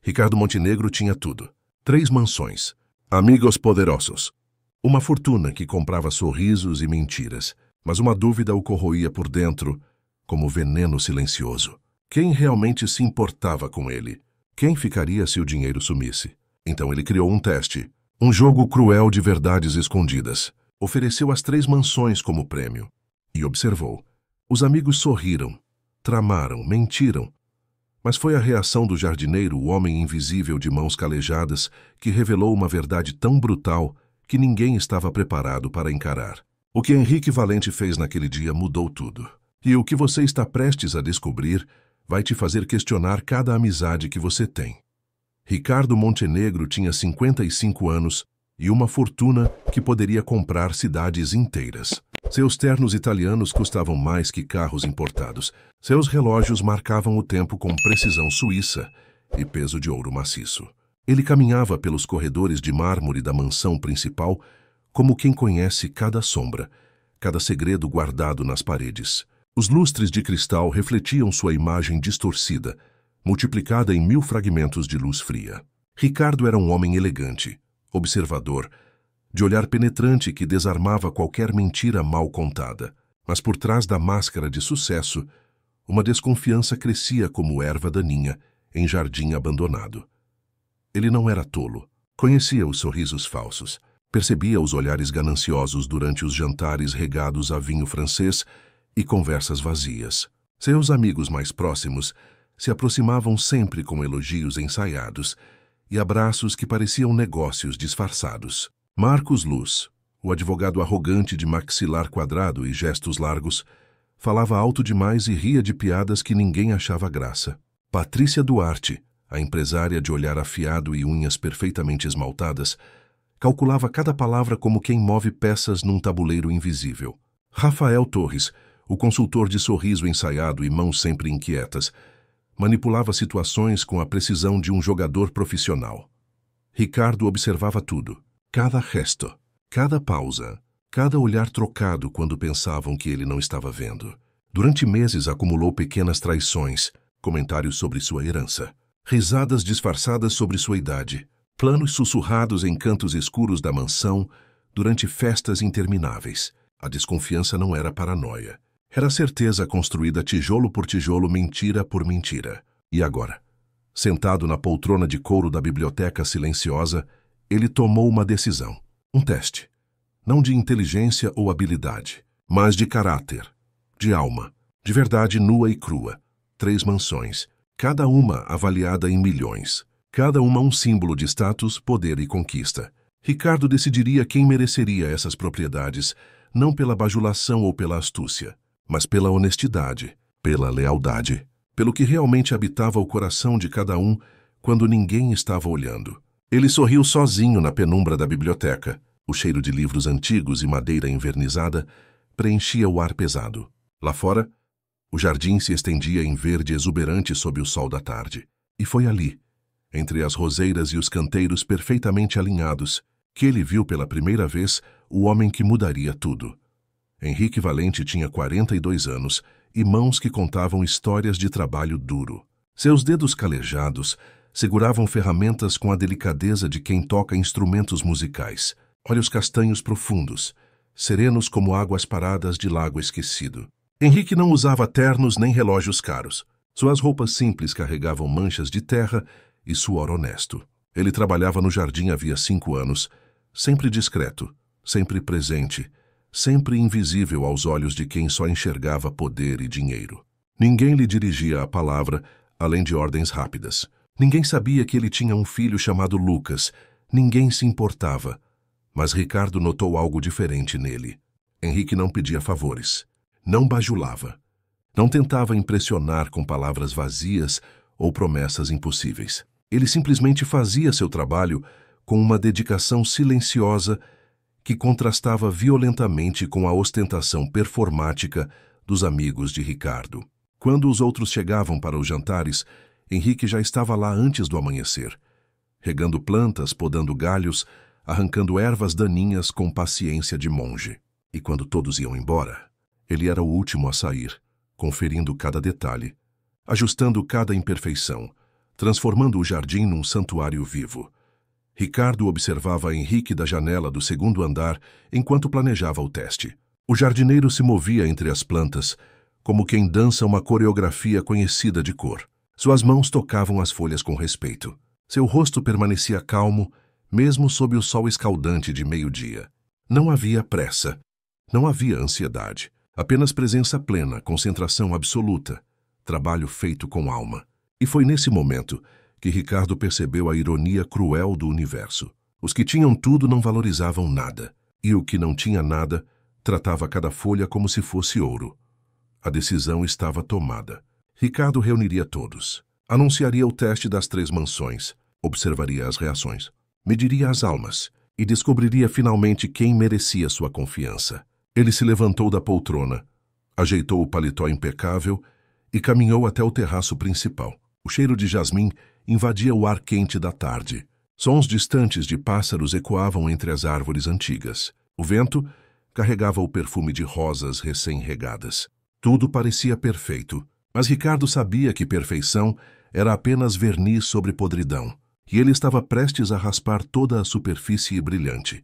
Ricardo Montenegro tinha tudo. 3 mansões, amigos poderosos, uma fortuna que comprava sorrisos e mentiras, mas uma dúvida o corroía por dentro, como veneno silencioso. Quem realmente se importava com ele? Quem ficaria se o dinheiro sumisse? Então ele criou um teste, um jogo cruel de verdades escondidas. Ofereceu as 3 mansões como prêmio. E observou. Os amigos sorriram, tramaram, mentiram. Mas foi a reação do jardineiro, o homem invisível de mãos calejadas, que revelou uma verdade tão brutal que ninguém estava preparado para encarar. O que Henrique Valente fez naquele dia mudou tudo. E o que você está prestes a descobrir vai te fazer questionar cada amizade que você tem. Ricardo Montenegro tinha 55 anos e uma fortuna que poderia comprar cidades inteiras. Seus ternos italianos custavam mais que carros importados. Seus relógios marcavam o tempo com precisão suíça e peso de ouro maciço. Ele caminhava pelos corredores de mármore da mansão principal como quem conhece cada sombra, cada segredo guardado nas paredes. Os lustres de cristal refletiam sua imagem distorcida, multiplicada em 1000 fragmentos de luz fria. Ricardo era um homem elegante, observador, de olhar penetrante que desarmava qualquer mentira mal contada. Mas por trás da máscara de sucesso, uma desconfiança crescia como erva daninha em jardim abandonado. Ele não era tolo. Conhecia os sorrisos falsos. Percebia os olhares gananciosos durante os jantares regados a vinho francês e conversas vazias. Seus amigos mais próximos se aproximavam sempre com elogios ensaiados e abraços que pareciam negócios disfarçados. Marcos Luz, o advogado arrogante de maxilar quadrado e gestos largos, falava alto demais e ria de piadas que ninguém achava graça. Patrícia Duarte, a empresária de olhar afiado e unhas perfeitamente esmaltadas, calculava cada palavra como quem move peças num tabuleiro invisível. Rafael Torres, o consultor de sorriso ensaiado e mãos sempre inquietas, manipulava situações com a precisão de um jogador profissional. Ricardo observava tudo, cada gesto, cada pausa, cada olhar trocado quando pensavam que ele não estava vendo. Durante meses acumulou pequenas traições, comentários sobre sua herança, risadas disfarçadas sobre sua idade, planos sussurrados em cantos escuros da mansão durante festas intermináveis. A desconfiança não era paranoia. Era certeza construída tijolo por tijolo, mentira por mentira. E agora, sentado na poltrona de couro da biblioteca silenciosa, ele tomou uma decisão. Um teste. Não de inteligência ou habilidade, mas de caráter, de alma, de verdade nua e crua. 3 mansões, cada uma avaliada em milhões. Cada uma um símbolo de status, poder e conquista. Ricardo decidiria quem mereceria essas propriedades, não pela bajulação ou pela astúcia, mas pela honestidade, pela lealdade, pelo que realmente habitava o coração de cada um quando ninguém estava olhando. Ele sorriu sozinho na penumbra da biblioteca. O cheiro de livros antigos e madeira envernizada preenchia o ar pesado. Lá fora, o jardim se estendia em verde exuberante sob o sol da tarde. E foi ali, entre as roseiras e os canteiros perfeitamente alinhados, que ele viu pela primeira vez o homem que mudaria tudo. Henrique Valente tinha 42 anos e mãos que contavam histórias de trabalho duro. Seus dedos calejados seguravam ferramentas com a delicadeza de quem toca instrumentos musicais. Olhos castanhos profundos, serenos como águas paradas de lago esquecido. Henrique não usava ternos nem relógios caros. Suas roupas simples carregavam manchas de terra e suor honesto. Ele trabalhava no jardim havia 5 anos, sempre discreto, sempre presente, sempre invisível aos olhos de quem só enxergava poder e dinheiro. Ninguém lhe dirigia a palavra, além de ordens rápidas. Ninguém sabia que ele tinha um filho chamado Lucas. Ninguém se importava. Mas Ricardo notou algo diferente nele. Henrique não pedia favores. Não bajulava. Não tentava impressionar com palavras vazias ou promessas impossíveis. Ele simplesmente fazia seu trabalho com uma dedicação silenciosa que contrastava violentamente com a ostentação performática dos amigos de Ricardo. Quando os outros chegavam para os jantares, Henrique já estava lá antes do amanhecer, regando plantas, podando galhos, arrancando ervas daninhas com paciência de monge. E quando todos iam embora, ele era o último a sair, conferindo cada detalhe, ajustando cada imperfeição, transformando o jardim num santuário vivo. Ricardo observava Henrique da janela do segundo andar enquanto planejava o teste. O jardineiro se movia entre as plantas, como quem dança uma coreografia conhecida de cor. Suas mãos tocavam as folhas com respeito. Seu rosto permanecia calmo, mesmo sob o sol escaldante de meio-dia. Não havia pressa. Não havia ansiedade. Apenas presença plena, concentração absoluta. Trabalho feito com alma. E foi nesse momento que Ricardo percebeu a ironia cruel do universo. Os que tinham tudo não valorizavam nada, e o que não tinha nada tratava cada folha como se fosse ouro. A decisão estava tomada. Ricardo reuniria todos. Anunciaria o teste das 3 mansões, observaria as reações, mediria as almas e descobriria finalmente quem merecia sua confiança. Ele se levantou da poltrona, ajeitou o paletó impecável e caminhou até o terraço principal. O cheiro de jasmim invadia o ar quente da tarde. Sons distantes de pássaros ecoavam entre as árvores antigas. O vento carregava o perfume de rosas recém-regadas. Tudo parecia perfeito, mas Ricardo sabia que perfeição era apenas verniz sobre podridão, e ele estava prestes a raspar toda a superfície brilhante.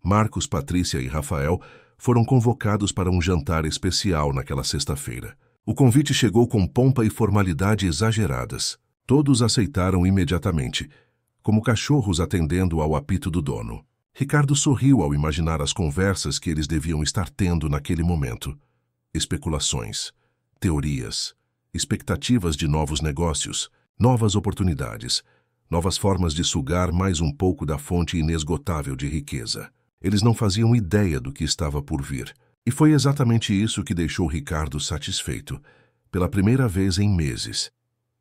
Marcos, Patrícia e Rafael foram convocados para um jantar especial naquela sexta-feira. O convite chegou com pompa e formalidade exageradas. Todos aceitaram imediatamente, como cachorros atendendo ao apito do dono. Ricardo sorriu ao imaginar as conversas que eles deviam estar tendo naquele momento. Especulações, teorias, expectativas de novos negócios, novas oportunidades, novas formas de sugar mais um pouco da fonte inesgotável de riqueza. Eles não faziam ideia do que estava por vir. E foi exatamente isso que deixou Ricardo satisfeito. Pela primeira vez em meses,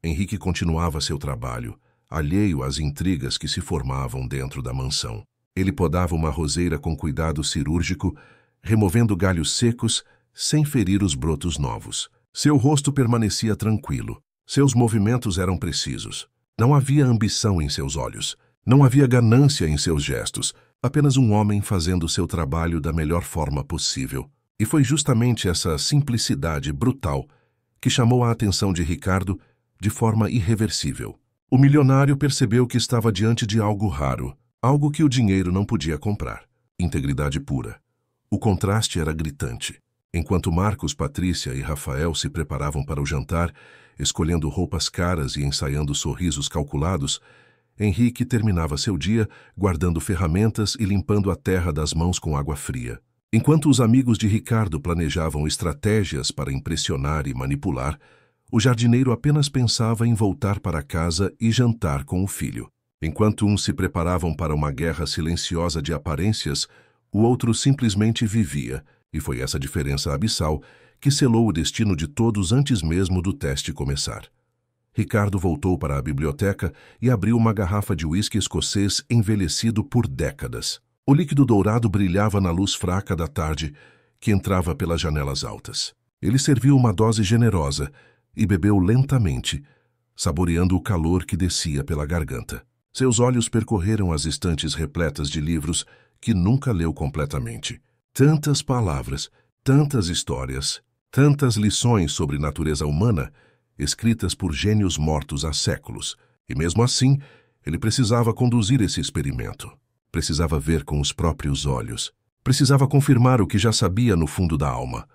Henrique continuava seu trabalho, alheio às intrigas que se formavam dentro da mansão. Ele podava uma roseira com cuidado cirúrgico, removendo galhos secos, sem ferir os brotos novos. Seu rosto permanecia tranquilo. Seus movimentos eram precisos. Não havia ambição em seus olhos. Não havia ganância em seus gestos. Apenas um homem fazendo seu trabalho da melhor forma possível. E foi justamente essa simplicidade brutal que chamou a atenção de Ricardo de forma irreversível. O milionário percebeu que estava diante de algo raro, algo que o dinheiro não podia comprar. Integridade pura. O contraste era gritante. Enquanto Marcos, Patrícia e Rafael se preparavam para o jantar, escolhendo roupas caras e ensaiando sorrisos calculados, Henrique terminava seu dia guardando ferramentas e limpando a terra das mãos com água fria. Enquanto os amigos de Ricardo planejavam estratégias para impressionar e manipular, o jardineiro apenas pensava em voltar para casa e jantar com o filho. Enquanto uns se preparavam para uma guerra silenciosa de aparências, o outro simplesmente vivia, e foi essa diferença abissal que selou o destino de todos antes mesmo do teste começar. Ricardo voltou para a biblioteca e abriu uma garrafa de uísque escocês envelhecido por décadas. O líquido dourado brilhava na luz fraca da tarde que entrava pelas janelas altas. Ele serviu uma dose generosa e bebeu lentamente, saboreando o calor que descia pela garganta. Seus olhos percorreram as estantes repletas de livros que nunca leu completamente. Tantas palavras, tantas histórias, tantas lições sobre natureza humana, escritas por gênios mortos há séculos. E mesmo assim, ele precisava conduzir esse experimento. Precisava ver com os próprios olhos. Precisava confirmar o que já sabia no fundo da alma.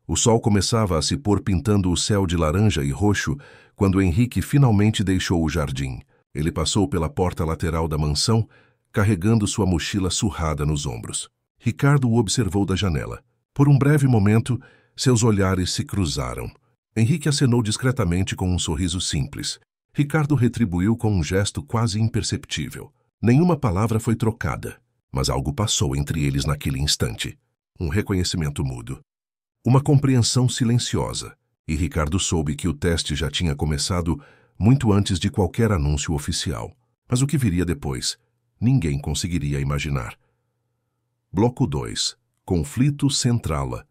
O sol começava a se pôr pintando o céu de laranja e roxo quando Henrique finalmente deixou o jardim. Ele passou pela porta lateral da mansão, carregando sua mochila surrada nos ombros. Ricardo o observou da janela. Por um breve momento, seus olhares se cruzaram. Henrique acenou discretamente com um sorriso simples. Ricardo retribuiu com um gesto quase imperceptível. Nenhuma palavra foi trocada, mas algo passou entre eles naquele instante. Um reconhecimento mudo. Uma compreensão silenciosa. E Ricardo soube que o teste já tinha começado muito antes de qualquer anúncio oficial. Mas o que viria depois, ninguém conseguiria imaginar. Bloco 2. Conflito Centrala.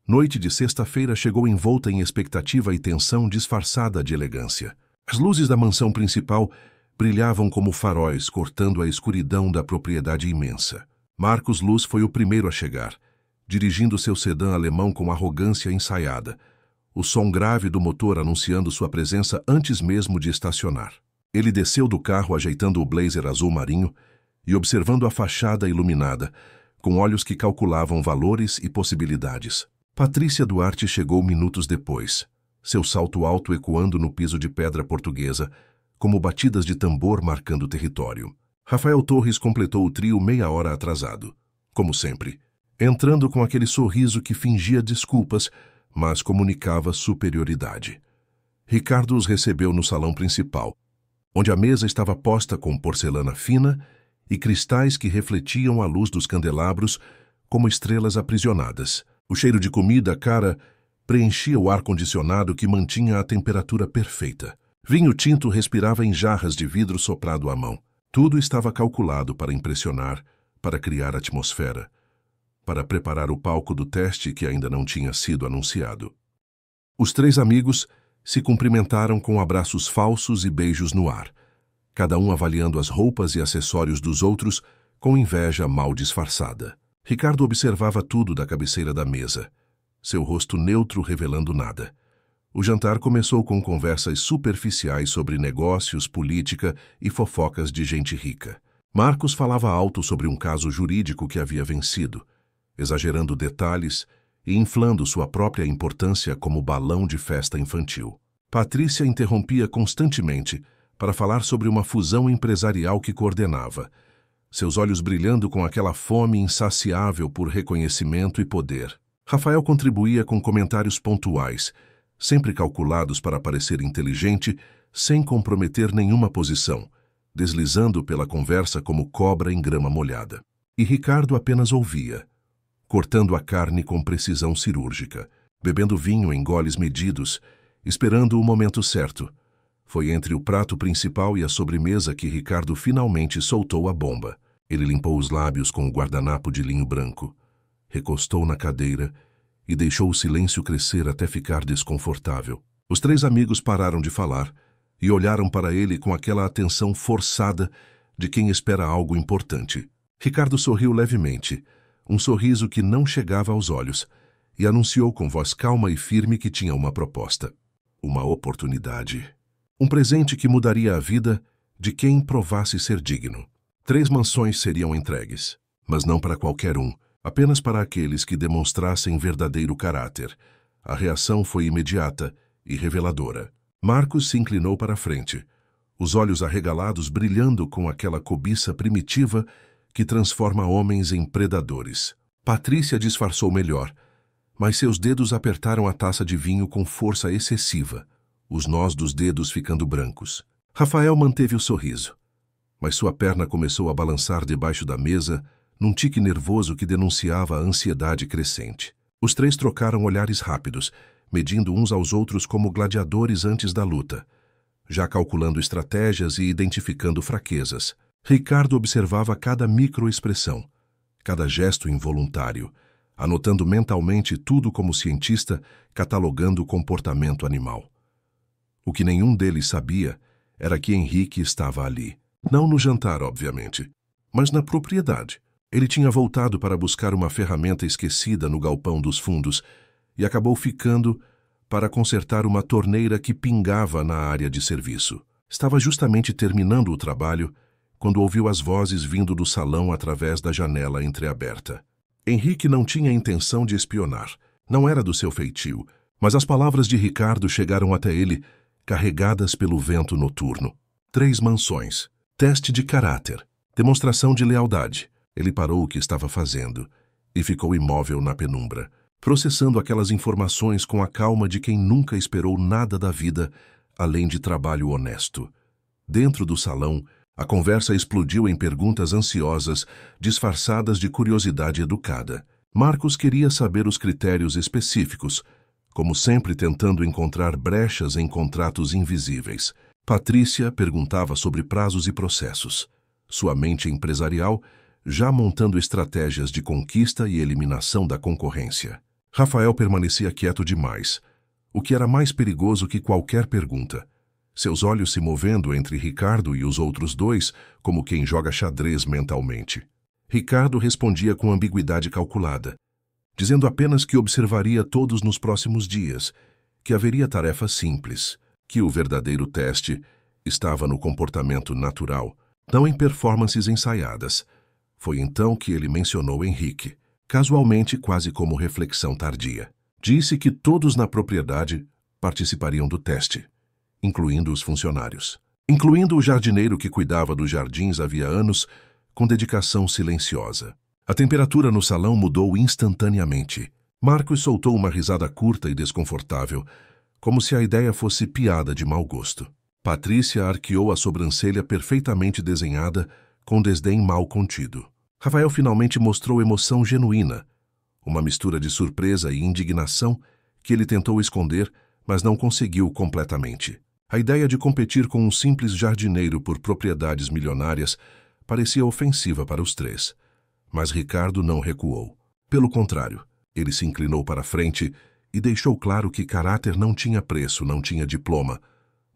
Noite de sexta-feira chegou envolta em expectativa e tensão disfarçada de elegância. As luzes da mansão principal brilhavam como faróis, cortando a escuridão da propriedade imensa. Marcos Luz foi o primeiro a chegar, dirigindo seu sedã alemão com arrogância ensaiada, o som grave do motor anunciando sua presença antes mesmo de estacionar. Ele desceu do carro ajeitando o blazer azul marinho e observando a fachada iluminada, com olhos que calculavam valores e possibilidades. Patrícia Duarte chegou minutos depois, seu salto alto ecoando no piso de pedra portuguesa, como batidas de tambor marcando território. Rafael Torres completou o trio meia hora atrasado, como sempre, entrando com aquele sorriso que fingia desculpas, mas comunicava superioridade. Ricardo os recebeu no salão principal, onde a mesa estava posta com porcelana fina e cristais que refletiam a luz dos candelabros como estrelas aprisionadas. O cheiro de comida cara preenchia o ar-condicionado que mantinha a temperatura perfeita. Vinho tinto respirava em jarras de vidro soprado à mão. Tudo estava calculado para impressionar, para criar atmosfera, para preparar o palco do teste que ainda não tinha sido anunciado. Os três amigos se cumprimentaram com abraços falsos e beijos no ar, cada um avaliando as roupas e acessórios dos outros com inveja mal disfarçada. Ricardo observava tudo da cabeceira da mesa, seu rosto neutro revelando nada. O jantar começou com conversas superficiais sobre negócios, política e fofocas de gente rica. Marcos falava alto sobre um caso jurídico que havia vencido, exagerando detalhes e inflando sua própria importância como balão de festa infantil. Patrícia interrompia constantemente para falar sobre uma fusão empresarial que coordenava, seus olhos brilhando com aquela fome insaciável por reconhecimento e poder. Rafael contribuía com comentários pontuais, sempre calculados para parecer inteligente, sem comprometer nenhuma posição, deslizando pela conversa como cobra em grama molhada. E Ricardo apenas ouvia, cortando a carne com precisão cirúrgica, bebendo vinho em goles medidos, esperando o momento certo. Foi entre o prato principal e a sobremesa que Ricardo finalmente soltou a bomba. Ele limpou os lábios com o guardanapo de linho branco, recostou na cadeira e deixou o silêncio crescer até ficar desconfortável. Os três amigos pararam de falar e olharam para ele com aquela atenção forçada de quem espera algo importante. Ricardo sorriu levemente, um sorriso que não chegava aos olhos, e anunciou com voz calma e firme que tinha uma proposta. Uma oportunidade. Um presente que mudaria a vida de quem provasse ser digno. 3 mansões seriam entregues, mas não para qualquer um, apenas para aqueles que demonstrassem verdadeiro caráter. A reação foi imediata e reveladora. Marcos se inclinou para a frente, os olhos arregalados brilhando com aquela cobiça primitiva que transforma homens em predadores. Patrícia disfarçou melhor, mas seus dedos apertaram a taça de vinho com força excessiva, os nós dos dedos ficando brancos. Rafael manteve o sorriso, mas sua perna começou a balançar debaixo da mesa, num tique nervoso que denunciava a ansiedade crescente. Os três trocaram olhares rápidos, medindo uns aos outros como gladiadores antes da luta, já calculando estratégias e identificando fraquezas. Ricardo observava cada microexpressão, cada gesto involuntário, anotando mentalmente tudo como cientista, catalogando o comportamento animal. O que nenhum deles sabia era que Henrique estava ali. Não no jantar, obviamente, mas na propriedade. Ele tinha voltado para buscar uma ferramenta esquecida no galpão dos fundos e acabou ficando para consertar uma torneira que pingava na área de serviço. Estava justamente terminando o trabalho quando ouviu as vozes vindo do salão através da janela entreaberta. Henrique não tinha intenção de espionar. Não era do seu feitio, mas as palavras de Ricardo chegaram até ele, carregadas pelo vento noturno. 3 mansões. Teste de caráter. Demonstração de lealdade. Ele parou o que estava fazendo e ficou imóvel na penumbra, processando aquelas informações com a calma de quem nunca esperou nada da vida além de trabalho honesto. Dentro do salão, a conversa explodiu em perguntas ansiosas, disfarçadas de curiosidade educada. Marcos queria saber os critérios específicos, como sempre tentando encontrar brechas em contratos invisíveis. Patrícia perguntava sobre prazos e processos. Sua mente empresarial já montando estratégias de conquista e eliminação da concorrência. Rafael permanecia quieto demais, o que era mais perigoso que qualquer pergunta. Seus olhos se movendo entre Ricardo e os outros dois, como quem joga xadrez mentalmente. Ricardo respondia com ambiguidade calculada, dizendo apenas que observaria todos nos próximos dias, que haveria tarefa simples, que o verdadeiro teste Estava no comportamento natural, não em performances ensaiadas. Foi então que ele mencionou Henrique, casualmente, quase como reflexão tardia. Disse que todos na propriedade participariam do teste, incluindo os funcionários. Incluindo o jardineiro que cuidava dos jardins havia anos, com dedicação silenciosa. A temperatura no salão mudou instantaneamente. Marcos soltou uma risada curta e desconfortável, como se a ideia fosse piada de mau gosto. Patrícia arqueou a sobrancelha perfeitamente desenhada, com desdém mal contido. Rafael finalmente mostrou emoção genuína, uma mistura de surpresa e indignação que ele tentou esconder, mas não conseguiu completamente. A ideia de competir com um simples jardineiro por propriedades milionárias parecia ofensiva para os três. Mas Ricardo não recuou. Pelo contrário, ele se inclinou para a frente e deixou claro que caráter não tinha preço, não tinha diploma,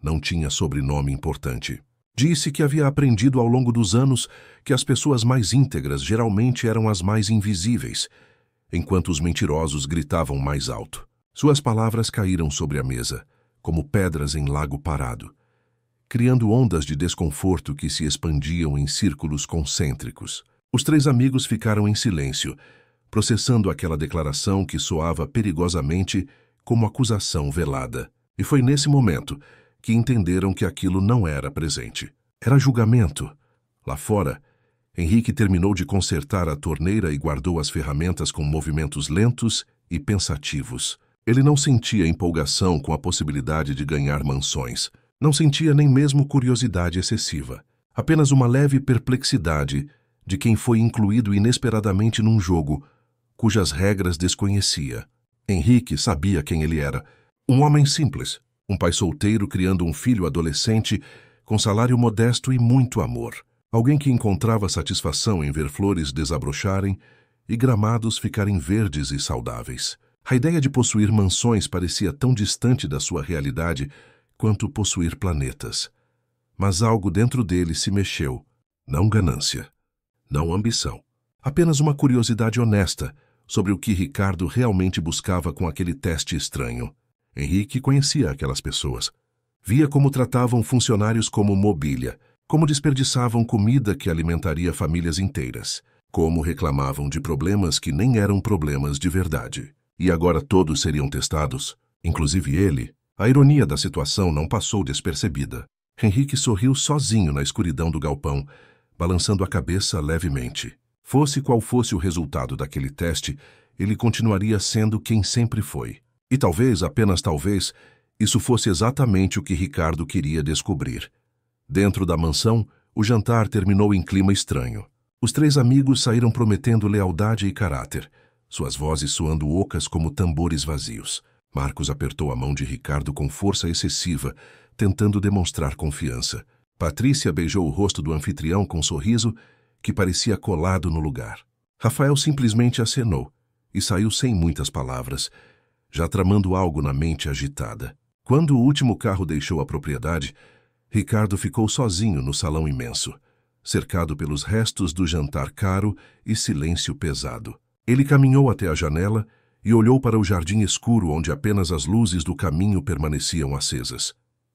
não tinha sobrenome importante. Disse que havia aprendido ao longo dos anos que as pessoas mais íntegras geralmente eram as mais invisíveis, enquanto os mentirosos gritavam mais alto. Suas palavras caíram sobre a mesa, como pedras em lago parado, criando ondas de desconforto que se expandiam em círculos concêntricos. Os três amigos ficaram em silêncio, processando aquela declaração que soava perigosamente como acusação velada. E foi nesse momento que entenderam que aquilo não era presente. Era julgamento. Lá fora, Henrique terminou de consertar a torneira e guardou as ferramentas com movimentos lentos e pensativos. Ele não sentia empolgação com a possibilidade de ganhar mansões. Não sentia nem mesmo curiosidade excessiva. Apenas uma leve perplexidade de quem foi incluído inesperadamente num jogo cujas regras desconhecia. Henrique sabia quem ele era. Um homem simples, um pai solteiro criando um filho adolescente com salário modesto e muito amor. Alguém que encontrava satisfação em ver flores desabrocharem e gramados ficarem verdes e saudáveis. A ideia de possuir mansões parecia tão distante da sua realidade quanto possuir planetas. Mas algo dentro dele se mexeu. Não ganância, não ambição. Apenas uma curiosidade honesta sobre o que Ricardo realmente buscava com aquele teste estranho. Henrique conhecia aquelas pessoas. Via como tratavam funcionários como mobília, como desperdiçavam comida que alimentaria famílias inteiras, como reclamavam de problemas que nem eram problemas de verdade. E agora todos seriam testados, inclusive ele. A ironia da situação não passou despercebida. Henrique sorriu sozinho na escuridão do galpão, balançando a cabeça levemente. Fosse qual fosse o resultado daquele teste, ele continuaria sendo quem sempre foi. E talvez, apenas talvez, isso fosse exatamente o que Ricardo queria descobrir. Dentro da mansão, o jantar terminou em clima estranho. Os três amigos saíram prometendo lealdade e caráter, suas vozes soando ocas como tambores vazios. Marcos apertou a mão de Ricardo com força excessiva, tentando demonstrar confiança. Patrícia beijou o rosto do anfitrião com um sorriso que parecia colado no lugar. Rafael simplesmente acenou e saiu sem muitas palavras, já tramando algo na mente agitada. Quando o último carro deixou a propriedade, Ricardo ficou sozinho no salão imenso, cercado pelos restos do jantar caro e silêncio pesado. Ele caminhou até a janela e olhou para o jardim escuro onde apenas as luzes do caminho permaneciam acesas.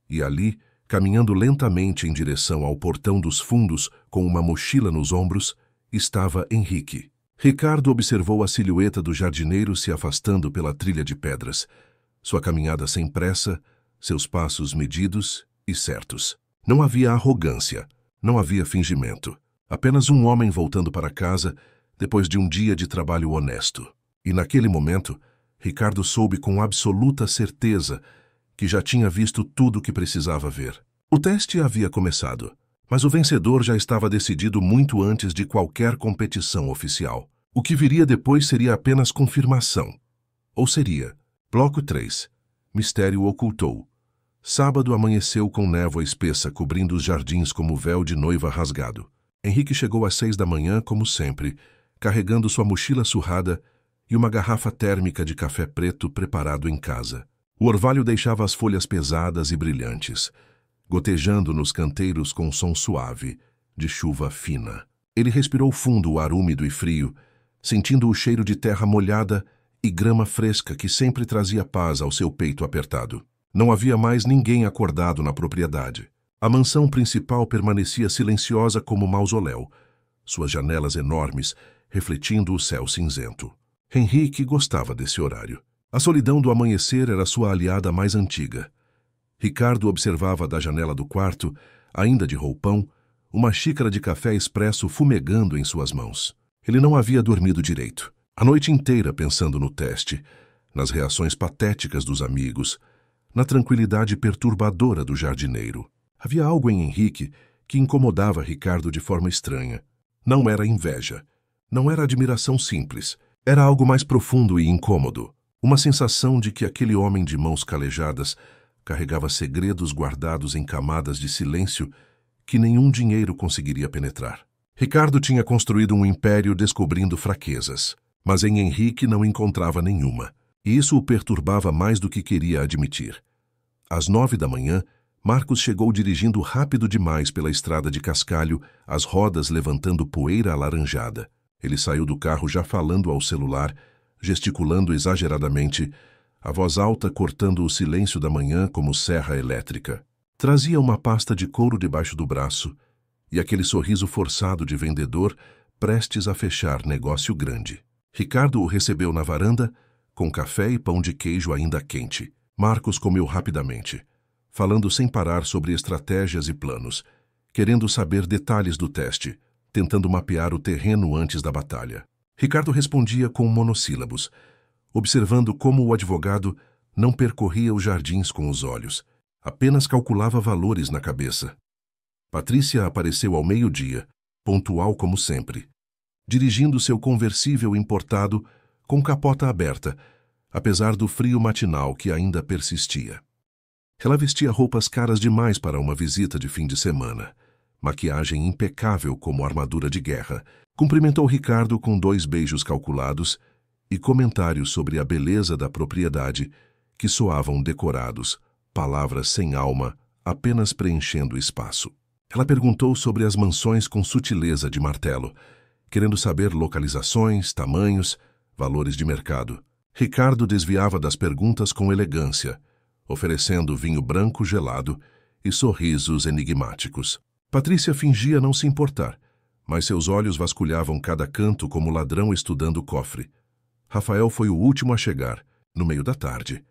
E ali, caminhando lentamente em direção ao portão dos fundos com uma mochila nos ombros, estava Henrique. Ricardo observou a silhueta do jardineiro se afastando pela trilha de pedras, sua caminhada sem pressa, seus passos medidos e certos. Não havia arrogância, não havia fingimento. Apenas um homem voltando para casa depois de um dia de trabalho honesto. E naquele momento, Ricardo soube com absoluta certeza que já tinha visto tudo o que precisava ver. O teste havia começado, mas o vencedor já estava decidido muito antes de qualquer competição oficial. O que viria depois seria apenas confirmação. Ou seria: Bloco 3. Mistério ocultou. Sábado amanheceu com névoa espessa cobrindo os jardins como véu de noiva rasgado. Henrique chegou às 6 da manhã, como sempre, carregando sua mochila surrada e uma garrafa térmica de café preto preparado em casa. O orvalho deixava as folhas pesadas e brilhantes, gotejando nos canteiros com um som suave, de chuva fina. Ele respirou fundo o ar úmido e frio, sentindo o cheiro de terra molhada e grama fresca que sempre trazia paz ao seu peito apertado. Não havia mais ninguém acordado na propriedade. A mansão principal permanecia silenciosa como mausoléu, suas janelas enormes refletindo o céu cinzento. Henrique gostava desse horário. A solidão do amanhecer era sua aliada mais antiga. Ricardo observava da janela do quarto, ainda de roupão, uma xícara de café expresso fumegando em suas mãos. Ele não havia dormido direito. A noite inteira pensando no teste, nas reações patéticas dos amigos, na tranquilidade perturbadora do jardineiro. Havia algo em Henrique que incomodava Ricardo de forma estranha. Não era inveja. Não era admiração simples. Era algo mais profundo e incômodo. Uma sensação de que aquele homem de mãos calejadas carregava segredos guardados em camadas de silêncio que nenhum dinheiro conseguiria penetrar. Ricardo tinha construído um império descobrindo fraquezas, mas em Henrique não encontrava nenhuma, e isso o perturbava mais do que queria admitir. Às 9 da manhã, Marcos chegou dirigindo rápido demais pela estrada de cascalho, as rodas levantando poeira alaranjada. Ele saiu do carro já falando ao celular, gesticulando exageradamente, a voz alta cortando o silêncio da manhã como serra elétrica. Trazia uma pasta de couro debaixo do braço e aquele sorriso forçado de vendedor prestes a fechar negócio grande. Ricardo o recebeu na varanda, com café e pão de queijo ainda quente. Marcos comeu rapidamente, falando sem parar sobre estratégias e planos, querendo saber detalhes do teste, tentando mapear o terreno antes da batalha. Ricardo respondia com monossílabos, observando como o advogado não percorria os jardins com os olhos, apenas calculava valores na cabeça. Patrícia apareceu ao meio-dia, pontual como sempre, dirigindo seu conversível importado com capota aberta, apesar do frio matinal que ainda persistia. Ela vestia roupas caras demais para uma visita de fim de semana, maquiagem impecável como armadura de guerra, cumprimentou Ricardo com 2 beijos calculados e comentários sobre a beleza da propriedade que soavam decorados, palavras sem alma, apenas preenchendo espaço. Ela perguntou sobre as mansões com sutileza de martelo, querendo saber localizações, tamanhos, valores de mercado. Ricardo desviava das perguntas com elegância, oferecendo vinho branco gelado e sorrisos enigmáticos. Patrícia fingia não se importar, mas seus olhos vasculhavam cada canto como ladrão estudando o cofre. Rafael foi o último a chegar, no meio da tarde,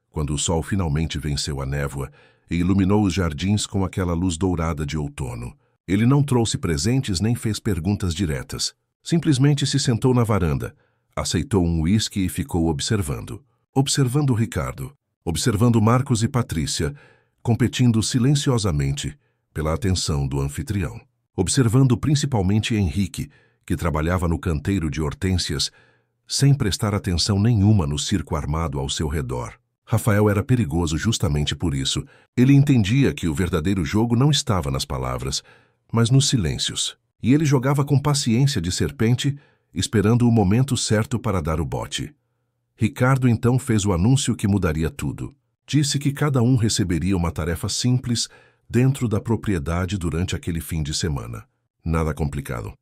quando o sol finalmente venceu a névoa e iluminou os jardins com aquela luz dourada de outono. Ele não trouxe presentes nem fez perguntas diretas. Simplesmente se sentou na varanda, aceitou um uísque e ficou observando. Observando Ricardo, observando Marcos e Patrícia, competindo silenciosamente pela atenção do anfitrião. Observando principalmente Henrique, que trabalhava no canteiro de hortênsias, sem prestar atenção nenhuma no circo armado ao seu redor. Rafael era perigoso justamente por isso. Ele entendia que o verdadeiro jogo não estava nas palavras, mas nos silêncios. E ele jogava com paciência de serpente, esperando o momento certo para dar o bote. Ricardo então fez o anúncio que mudaria tudo. Disse que cada um receberia uma tarefa simples dentro da propriedade durante aquele fim de semana. Nada complicado.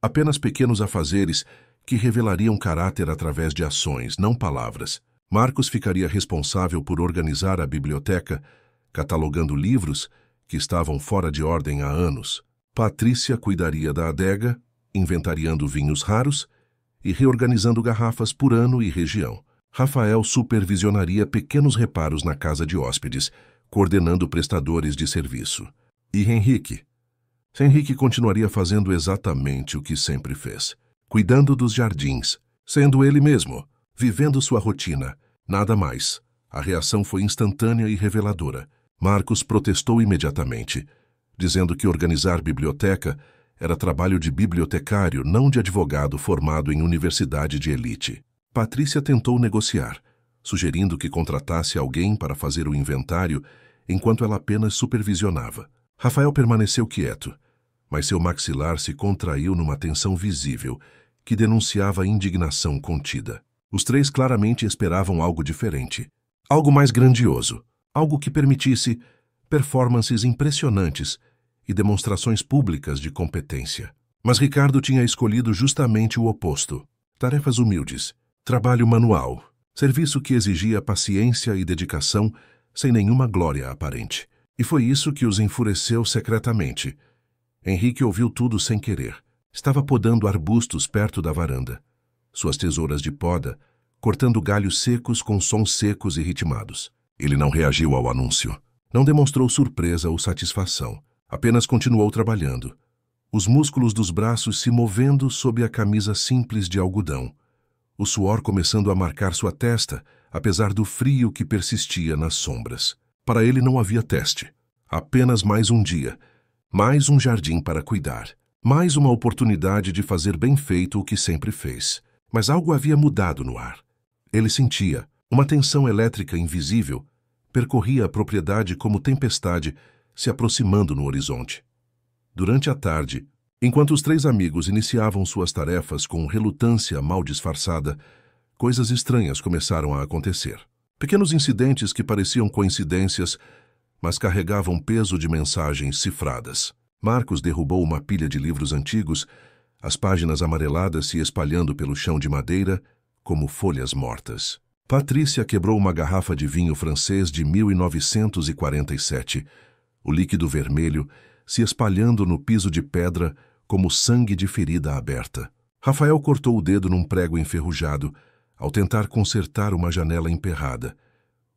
Apenas pequenos afazeres que revelariam caráter através de ações, não palavras. Marcos ficaria responsável por organizar a biblioteca, catalogando livros que estavam fora de ordem há anos. Patrícia cuidaria da adega, inventariando vinhos raros e reorganizando garrafas por ano e região. Rafael supervisionaria pequenos reparos na casa de hóspedes, coordenando prestadores de serviço. E Henrique? Henrique continuaria fazendo exatamente o que sempre fez, cuidando dos jardins, sendo ele mesmo, vivendo sua rotina, nada mais. A reação foi instantânea e reveladora. Marcos protestou imediatamente, dizendo que organizar biblioteca era trabalho de bibliotecário, não de advogado formado em universidade de elite. Patrícia tentou negociar, sugerindo que contratasse alguém para fazer o inventário enquanto ela apenas supervisionava. Rafael permaneceu quieto, mas seu maxilar se contraiu numa tensão visível que denunciava a indignação contida. Os 3 claramente esperavam algo diferente, algo mais grandioso, algo que permitisse performances impressionantes e demonstrações públicas de competência. Mas Ricardo tinha escolhido justamente o oposto. Tarefas humildes, trabalho manual, serviço que exigia paciência e dedicação sem nenhuma glória aparente. E foi isso que os enfureceu secretamente. Henrique ouviu tudo sem querer. Estava podando arbustos perto da varanda. Suas tesouras de poda, cortando galhos secos com sons secos e ritmados. Ele não reagiu ao anúncio. Não demonstrou surpresa ou satisfação. Apenas continuou trabalhando. Os músculos dos braços se movendo sob a camisa simples de algodão. O suor começando a marcar sua testa, apesar do frio que persistia nas sombras. Para ele não havia teste. Apenas mais um dia. Mais um jardim para cuidar. Mais uma oportunidade de fazer bem feito o que sempre fez. Mas algo havia mudado no ar. Ele sentia. Uma tensão elétrica invisível percorria a propriedade como tempestade se aproximando no horizonte. Durante a tarde, enquanto os 3 amigos iniciavam suas tarefas com relutância mal disfarçada, coisas estranhas começaram a acontecer. Pequenos incidentes que pareciam coincidências, mas carregavam peso de mensagens cifradas. Marcos derrubou uma pilha de livros antigos, as páginas amareladas se espalhando pelo chão de madeira como folhas mortas. Patrícia quebrou uma garrafa de vinho francês de 1947, o líquido vermelho se espalhando no piso de pedra como sangue de ferida aberta. Rafael cortou o dedo num prego enferrujado ao tentar consertar uma janela emperrada,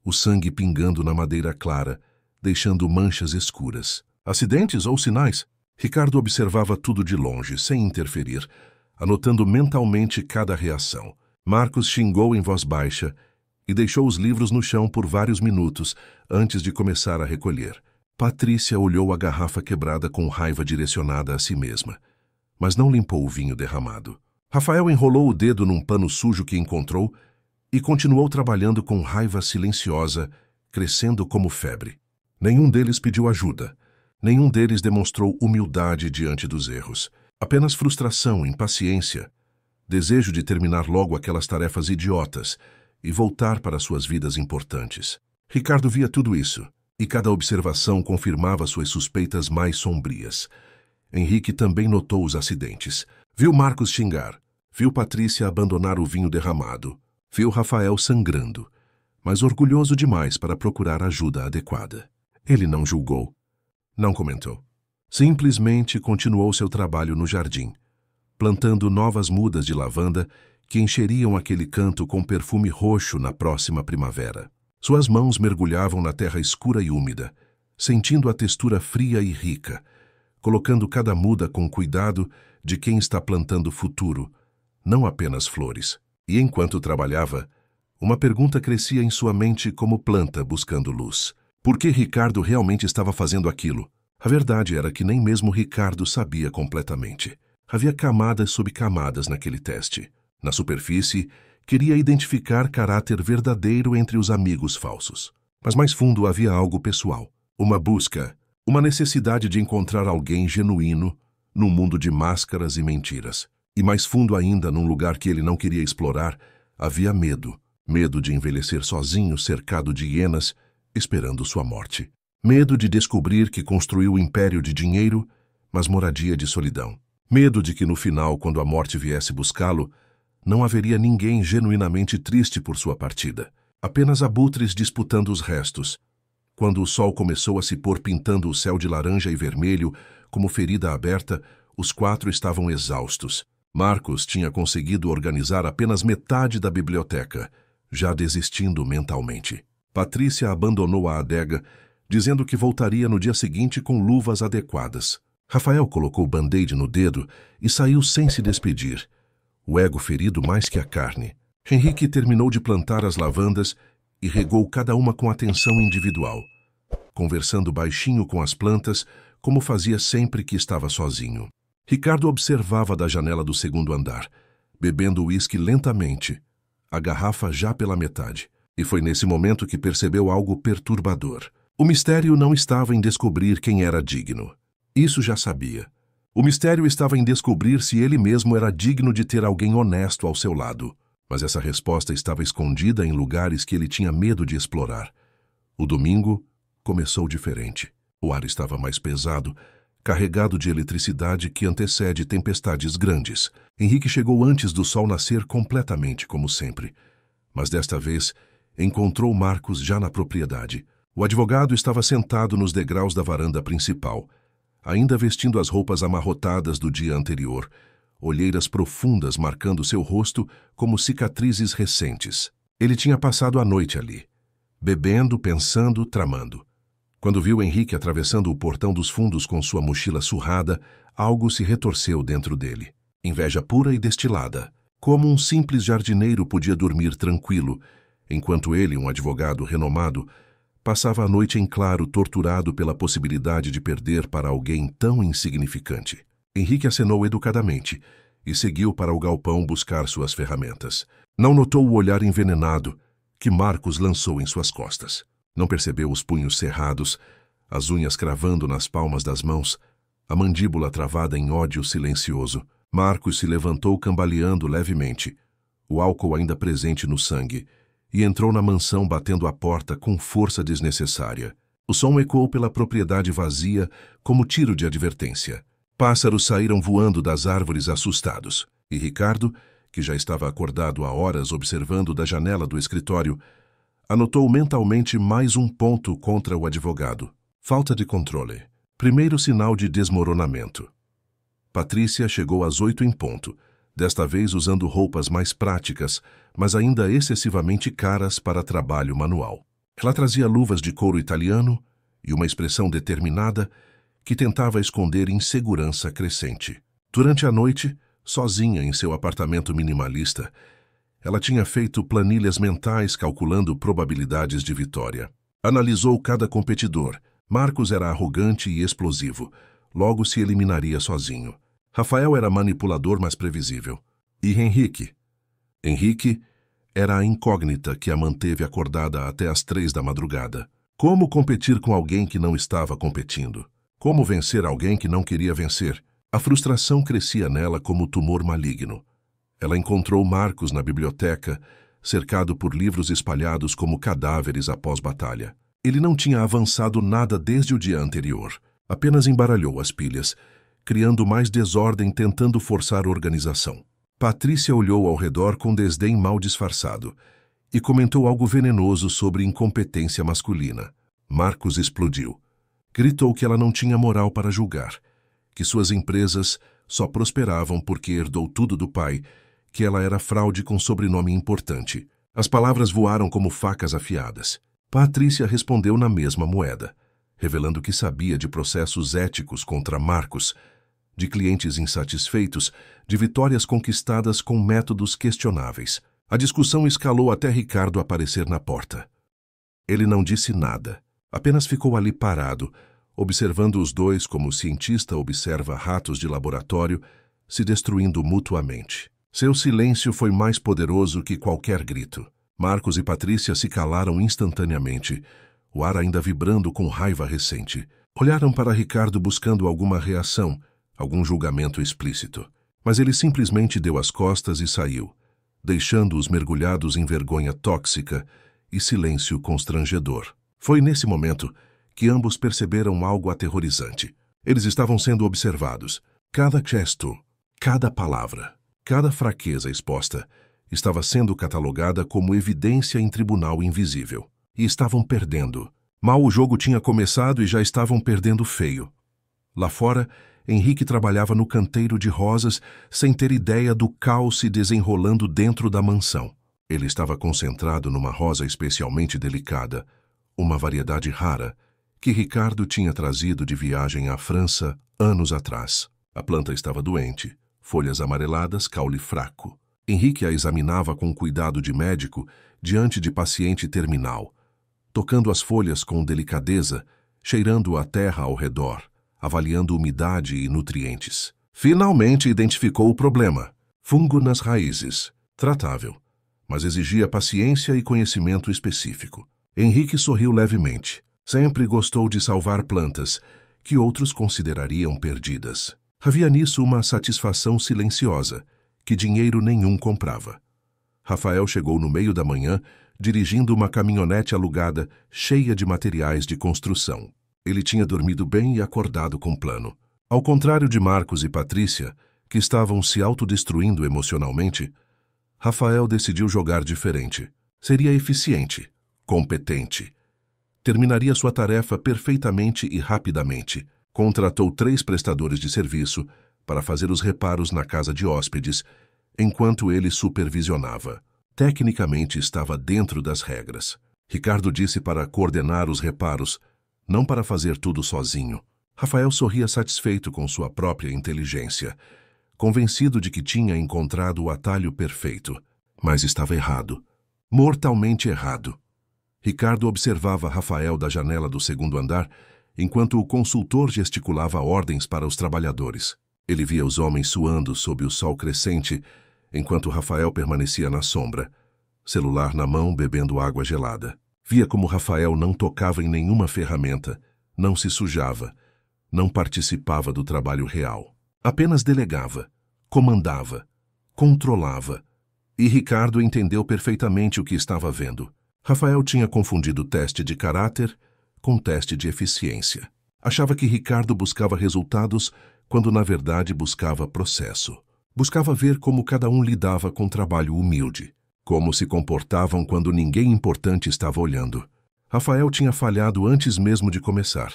o sangue pingando na madeira clara, deixando manchas escuras. Acidentes ou sinais? Ricardo observava tudo de longe, sem interferir, anotando mentalmente cada reação. Marcos xingou em voz baixa e deixou os livros no chão por vários minutos antes de começar a recolher. Patrícia olhou a garrafa quebrada com raiva direcionada a si mesma, mas não limpou o vinho derramado. Rafael enrolou o dedo num pano sujo que encontrou e continuou trabalhando com raiva silenciosa, crescendo como febre. Nenhum deles pediu ajuda. Nenhum deles demonstrou humildade diante dos erros. Apenas frustração, impaciência, desejo de terminar logo aquelas tarefas idiotas e voltar para suas vidas importantes. Ricardo via tudo isso, e cada observação confirmava suas suspeitas mais sombrias. Henrique também notou os acidentes. Viu Marcos xingar. Viu Patrícia abandonar o vinho derramado. Viu Rafael sangrando, mas orgulhoso demais para procurar ajuda adequada. Ele não julgou. Não comentou. Simplesmente continuou seu trabalho no jardim, plantando novas mudas de lavanda que encheriam aquele canto com perfume roxo na próxima primavera. Suas mãos mergulhavam na terra escura e úmida, sentindo a textura fria e rica, colocando cada muda com cuidado de quem está plantando futuro, não apenas flores. E enquanto trabalhava, uma pergunta crescia em sua mente como planta buscando luz. Por que Ricardo realmente estava fazendo aquilo? A verdade era que nem mesmo Ricardo sabia completamente. Havia camadas sob camadas naquele teste. Na superfície, queria identificar caráter verdadeiro entre os amigos falsos. Mas mais fundo havia algo pessoal. Uma busca, uma necessidade de encontrar alguém genuíno num mundo de máscaras e mentiras. E mais fundo ainda, num lugar que ele não queria explorar, havia medo. Medo de envelhecer sozinho, cercado de hienas, esperando sua morte. Medo de descobrir que construiu um império de dinheiro, mas moradia de solidão. Medo de que no final, quando a morte viesse buscá-lo, não haveria ninguém genuinamente triste por sua partida. Apenas abutres disputando os restos. Quando o sol começou a se pôr pintando o céu de laranja e vermelho, como ferida aberta, os 4 estavam exaustos. Marcos tinha conseguido organizar apenas metade da biblioteca, já desistindo mentalmente. Patrícia abandonou a adega, dizendo que voltaria no dia seguinte com luvas adequadas. Rafael colocou o band-aid no dedo e saiu sem se despedir, o ego ferido mais que a carne. Henrique terminou de plantar as lavandas e regou cada uma com atenção individual, conversando baixinho com as plantas, como fazia sempre que estava sozinho. Ricardo observava da janela do 2º andar, bebendo uísque lentamente, a garrafa já pela metade. E foi nesse momento que percebeu algo perturbador. O mistério não estava em descobrir quem era digno. Isso já sabia. O mistério estava em descobrir se ele mesmo era digno de ter alguém honesto ao seu lado. Mas essa resposta estava escondida em lugares que ele tinha medo de explorar. O domingo começou diferente. O ar estava mais pesado, carregado de eletricidade que antecede tempestades grandes. Henrique chegou antes do sol nascer completamente, como sempre. Mas desta vez, encontrou Marcos já na propriedade. O advogado estava sentado nos degraus da varanda principal, ainda vestindo as roupas amarrotadas do dia anterior, olheiras profundas marcando seu rosto como cicatrizes recentes. Ele tinha passado a noite ali, bebendo, pensando, tramando. Quando viu Henrique atravessando o portão dos fundos com sua mochila surrada, algo se retorceu dentro dele. Inveja pura e destilada. Como um simples jardineiro podia dormir tranquilo, enquanto ele, um advogado renomado, passava a noite em claro, torturado pela possibilidade de perder para alguém tão insignificante. Henrique acenou educadamente e seguiu para o galpão buscar suas ferramentas. Não notou o olhar envenenado que Marcos lançou em suas costas. Não percebeu os punhos cerrados, as unhas cravando nas palmas das mãos, a mandíbula travada em ódio silencioso. Marcos se levantou cambaleando levemente, o álcool ainda presente no sangue, e entrou na mansão batendo a porta com força desnecessária. O som ecoou pela propriedade vazia como tiro de advertência. Pássaros saíram voando das árvores assustados, e Ricardo, que já estava acordado há horas observando da janela do escritório, anotou mentalmente mais um ponto contra o advogado. Falta de controle. Primeiro sinal de desmoronamento. Patrícia chegou às 8 em ponto, desta vez usando roupas mais práticas, mas ainda excessivamente caras para trabalho manual. Ela trazia luvas de couro italiano e uma expressão determinada que tentava esconder insegurança crescente. Durante a noite, sozinha em seu apartamento minimalista, ela tinha feito planilhas mentais calculando probabilidades de vitória. Analisou cada competidor. Marcos era arrogante e explosivo, logo se eliminaria sozinho. Rafael era manipulador, mas previsível. E Henrique? Henrique era a incógnita que a manteve acordada até às 3 da madrugada. Como competir com alguém que não estava competindo? Como vencer alguém que não queria vencer? A frustração crescia nela como tumor maligno. Ela encontrou Marcos na biblioteca, cercado por livros espalhados como cadáveres após batalha. Ele não tinha avançado nada desde o dia anterior. Apenas embaralhou as pilhas, criando mais desordem tentando forçar organização. Patrícia olhou ao redor com desdém mal disfarçado e comentou algo venenoso sobre incompetência masculina. Marcos explodiu. Gritou que ela não tinha moral para julgar, que suas empresas só prosperavam porque herdou tudo do pai, que ela era fraude com sobrenome importante. As palavras voaram como facas afiadas. Patrícia respondeu na mesma moeda, revelando que sabia de processos éticos contra Marcos, de clientes insatisfeitos, de vitórias conquistadas com métodos questionáveis. A discussão escalou até Ricardo aparecer na porta. Ele não disse nada, apenas ficou ali parado, observando os dois como o cientista observa ratos de laboratório se destruindo mutuamente. Seu silêncio foi mais poderoso que qualquer grito. Marcos e Patrícia se calaram instantaneamente, o ar ainda vibrando com raiva recente. Olharam para Ricardo buscando alguma reação, algum julgamento explícito. Mas ele simplesmente deu as costas e saiu, deixando-os mergulhados em vergonha tóxica e silêncio constrangedor. Foi nesse momento que ambos perceberam algo aterrorizante. Eles estavam sendo observados. Cada gesto, cada palavra, cada fraqueza exposta estava sendo catalogada como evidência em tribunal invisível. E estavam perdendo. Mal o jogo tinha começado e já estavam perdendo feio. Lá fora, Henrique trabalhava no canteiro de rosas sem ter ideia do caos se desenrolando dentro da mansão. Ele estava concentrado numa rosa especialmente delicada, uma variedade rara, que Ricardo tinha trazido de viagem à França anos atrás. A planta estava doente, folhas amareladas, caule fraco. Henrique a examinava com cuidado de médico diante de paciente terminal, tocando as folhas com delicadeza, cheirando a terra ao redor, avaliando umidade e nutrientes. Finalmente identificou o problema. Fungo nas raízes. Tratável, mas exigia paciência e conhecimento específico. Henrique sorriu levemente. Sempre gostou de salvar plantas, que outros considerariam perdidas. Havia nisso uma satisfação silenciosa, que dinheiro nenhum comprava. Rafael chegou no meio da manhã, dirigindo uma caminhonete alugada, cheia de materiais de construção. Ele tinha dormido bem e acordado com plano. Ao contrário de Marcos e Patrícia, que estavam se autodestruindo emocionalmente, Rafael decidiu jogar diferente. Seria eficiente, competente. Terminaria sua tarefa perfeitamente e rapidamente. Contratou 3 prestadores de serviço para fazer os reparos na casa de hóspedes, enquanto ele supervisionava. Tecnicamente estava dentro das regras. Ricardo disse para coordenar os reparos, não para fazer tudo sozinho. Rafael sorria satisfeito com sua própria inteligência, convencido de que tinha encontrado o atalho perfeito. Mas estava errado. Mortalmente errado. Ricardo observava Rafael da janela do 2º andar, enquanto o consultor gesticulava ordens para os trabalhadores. Ele via os homens suando sob o sol crescente, enquanto Rafael permanecia na sombra, celular na mão, bebendo água gelada. Via como Rafael não tocava em nenhuma ferramenta, não se sujava, não participava do trabalho real. Apenas delegava, comandava, controlava. E Ricardo entendeu perfeitamente o que estava vendo. Rafael tinha confundido teste de caráter com teste de eficiência. Achava que Ricardo buscava resultados quando na verdade buscava processo. Buscava ver como cada um lidava com trabalho humilde, como se comportavam quando ninguém importante estava olhando. Rafael tinha falhado antes mesmo de começar.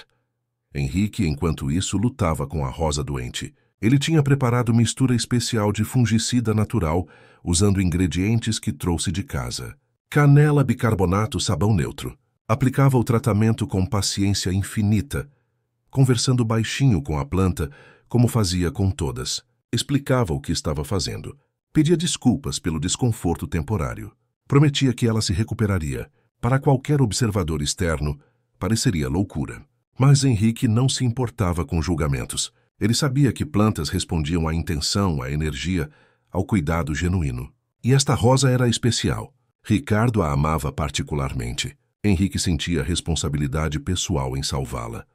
Henrique, enquanto isso, lutava com a Rosa doente. Ele tinha preparado mistura especial de fungicida natural, usando ingredientes que trouxe de casa. Canela, bicarbonato, sabão neutro. Aplicava o tratamento com paciência infinita, conversando baixinho com a planta, como fazia com todas. Explicava o que estava fazendo. Pedia desculpas pelo desconforto temporário. Prometia que ela se recuperaria. Para qualquer observador externo, pareceria loucura. Mas Henrique não se importava com julgamentos. Ele sabia que plantas respondiam à intenção, à energia, ao cuidado genuíno. E esta rosa era especial. Ricardo a amava particularmente. Henrique sentia responsabilidade pessoal em salvá-la.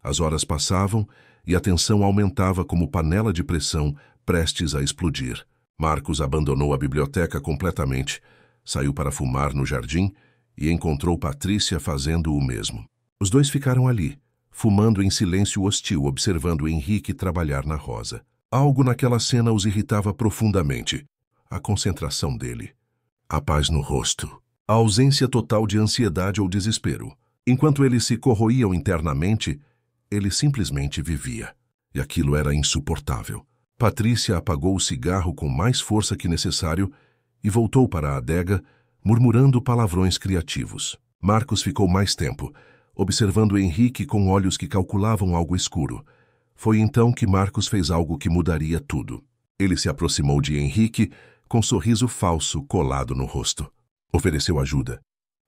As horas passavam e a tensão aumentava como panela de pressão prestes a explodir. Marcos abandonou a biblioteca completamente, saiu para fumar no jardim e encontrou Patrícia fazendo o mesmo. Os dois ficaram ali, fumando em silêncio hostil, observando Henrique trabalhar na rosa. Algo naquela cena os irritava profundamente. A concentração dele. A paz no rosto. A ausência total de ansiedade ou desespero. Enquanto eles se corroíam internamente, ele simplesmente vivia. E aquilo era insuportável. Patrícia apagou o cigarro com mais força que necessário e voltou para a adega, murmurando palavrões criativos. Marcos ficou mais tempo, observando Henrique com olhos que calculavam algo escuro. Foi então que Marcos fez algo que mudaria tudo. Ele se aproximou de Henrique com um sorriso falso colado no rosto. Ofereceu ajuda.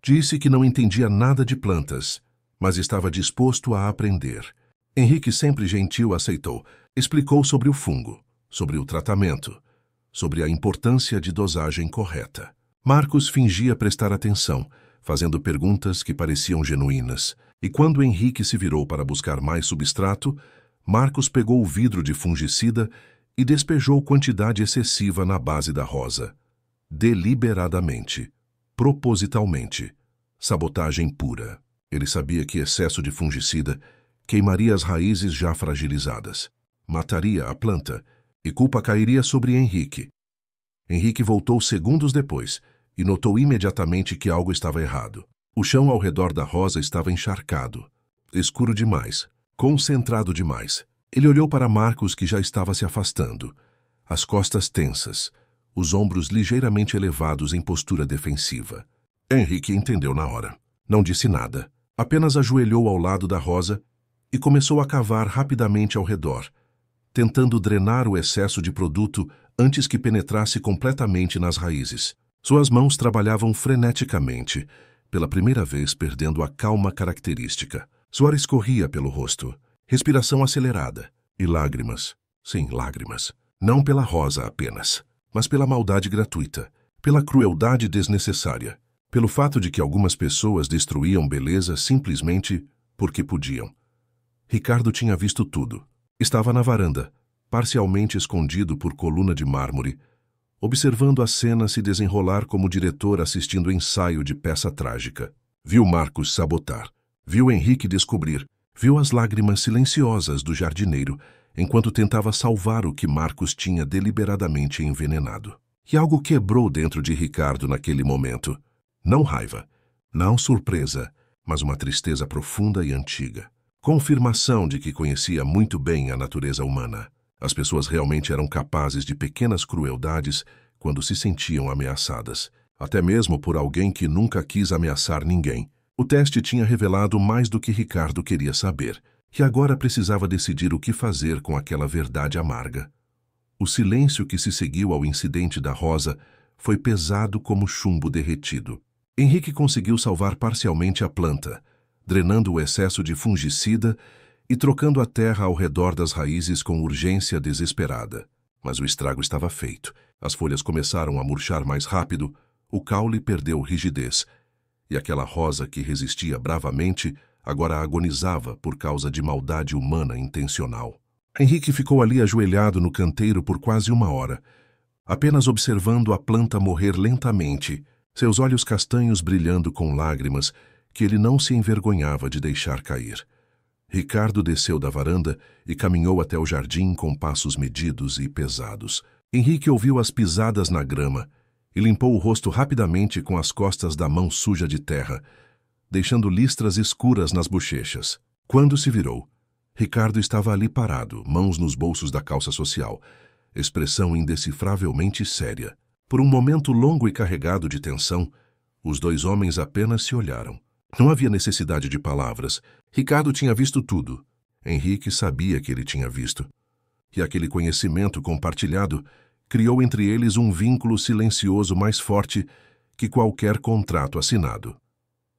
Disse que não entendia nada de plantas, mas estava disposto a aprender. Henrique, sempre gentil, aceitou. Explicou sobre o fungo, sobre o tratamento, sobre a importância de dosagem correta. Marcos fingia prestar atenção, fazendo perguntas que pareciam genuínas. E quando Henrique se virou para buscar mais substrato, Marcos pegou o vidro de fungicida e despejou quantidade excessiva na base da rosa. Deliberadamente. Propositalmente. Sabotagem pura. Ele sabia que excesso de fungicida queimaria as raízes já fragilizadas. Mataria a planta e culpa cairia sobre Henrique. Henrique voltou segundos depois e notou imediatamente que algo estava errado. O chão ao redor da rosa estava encharcado, escuro demais, concentrado demais. Ele olhou para Marcos, que já estava se afastando, as costas tensas, os ombros ligeiramente elevados em postura defensiva. Henrique entendeu na hora. Não disse nada. Apenas ajoelhou ao lado da rosa e começou a cavar rapidamente ao redor, tentando drenar o excesso de produto antes que penetrasse completamente nas raízes. Suas mãos trabalhavam freneticamente, pela primeira vez perdendo a calma característica. Suor escorria pelo rosto, respiração acelerada e lágrimas. Sim, lágrimas. Não pela rosa apenas, mas pela maldade gratuita, pela crueldade desnecessária, pelo fato de que algumas pessoas destruíam beleza simplesmente porque podiam. Ricardo tinha visto tudo. Estava na varanda, parcialmente escondido por coluna de mármore, observando a cena se desenrolar como diretor assistindo ensaio de peça trágica. Viu Marcos sabotar, viu Henrique descobrir, viu as lágrimas silenciosas do jardineiro enquanto tentava salvar o que Marcos tinha deliberadamente envenenado. E algo quebrou dentro de Ricardo naquele momento. Não raiva, não surpresa, mas uma tristeza profunda e antiga. Confirmação de que conhecia muito bem a natureza humana. As pessoas realmente eram capazes de pequenas crueldades quando se sentiam ameaçadas, até mesmo por alguém que nunca quis ameaçar ninguém. O teste tinha revelado mais do que Ricardo queria saber, e agora precisava decidir o que fazer com aquela verdade amarga. O silêncio que se seguiu ao incidente da Rosa foi pesado como chumbo derretido. Henrique conseguiu salvar parcialmente a planta, drenando o excesso de fungicida e trocando a terra ao redor das raízes com urgência desesperada. Mas o estrago estava feito. As folhas começaram a murchar mais rápido, o caule perdeu rigidez, e aquela rosa que resistia bravamente agora agonizava por causa de maldade humana intencional. Henrique ficou ali ajoelhado no canteiro por quase 1 hora, apenas observando a planta morrer lentamente, seus olhos castanhos brilhando com lágrimas que ele não se envergonhava de deixar cair. Ricardo desceu da varanda e caminhou até o jardim com passos medidos e pesados. Henrique ouviu as pisadas na grama e limpou o rosto rapidamente com as costas da mão suja de terra, deixando listras escuras nas bochechas. Quando se virou, Ricardo estava ali parado, mãos nos bolsos da calça social, expressão indecifravelmente séria. Por um momento longo e carregado de tensão, os dois homens apenas se olharam. Não havia necessidade de palavras. Ricardo tinha visto tudo. Henrique sabia que ele tinha visto. E aquele conhecimento compartilhado criou entre eles um vínculo silencioso mais forte que qualquer contrato assinado.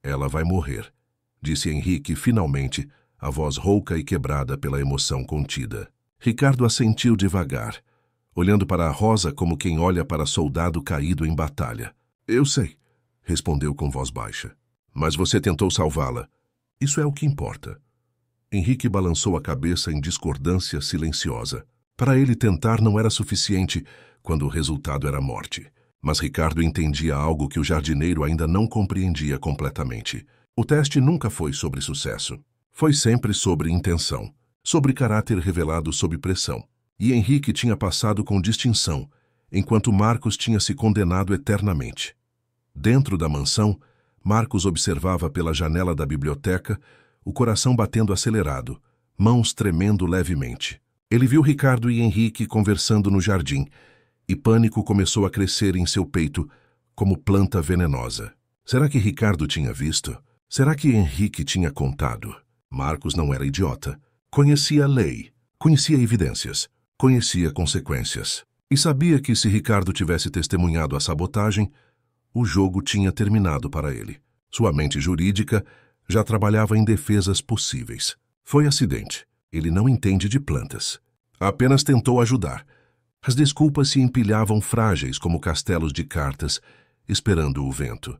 Ela vai morrer, disse Henrique finalmente, a voz rouca e quebrada pela emoção contida. Ricardo assentiu devagar, olhando para a Rosa como quem olha para soldado caído em batalha. Eu sei, respondeu com voz baixa. Mas você tentou salvá-la. Isso é o que importa. Henrique balançou a cabeça em discordância silenciosa. Para ele, tentar não era suficiente quando o resultado era morte. Mas Ricardo entendia algo que o jardineiro ainda não compreendia completamente. O teste nunca foi sobre sucesso. Foi sempre sobre intenção, sobre caráter revelado sob pressão. E Henrique tinha passado com distinção, enquanto Marcos tinha se condenado eternamente. Dentro da mansão, Marcos observava pela janela da biblioteca, o coração batendo acelerado, mãos tremendo levemente. Ele viu Ricardo e Henrique conversando no jardim, e pânico começou a crescer em seu peito, como planta venenosa. Será que Ricardo tinha visto? Será que Henrique tinha contado? Marcos não era idiota. Conhecia a lei, conhecia evidências, conhecia consequências. E sabia que se Ricardo tivesse testemunhado a sabotagem, o jogo tinha terminado para ele. Sua mente jurídica já trabalhava em defesas possíveis. Foi acidente. Ele não entende de plantas. Apenas tentou ajudar. As desculpas se empilhavam frágeis como castelos de cartas, esperando o vento.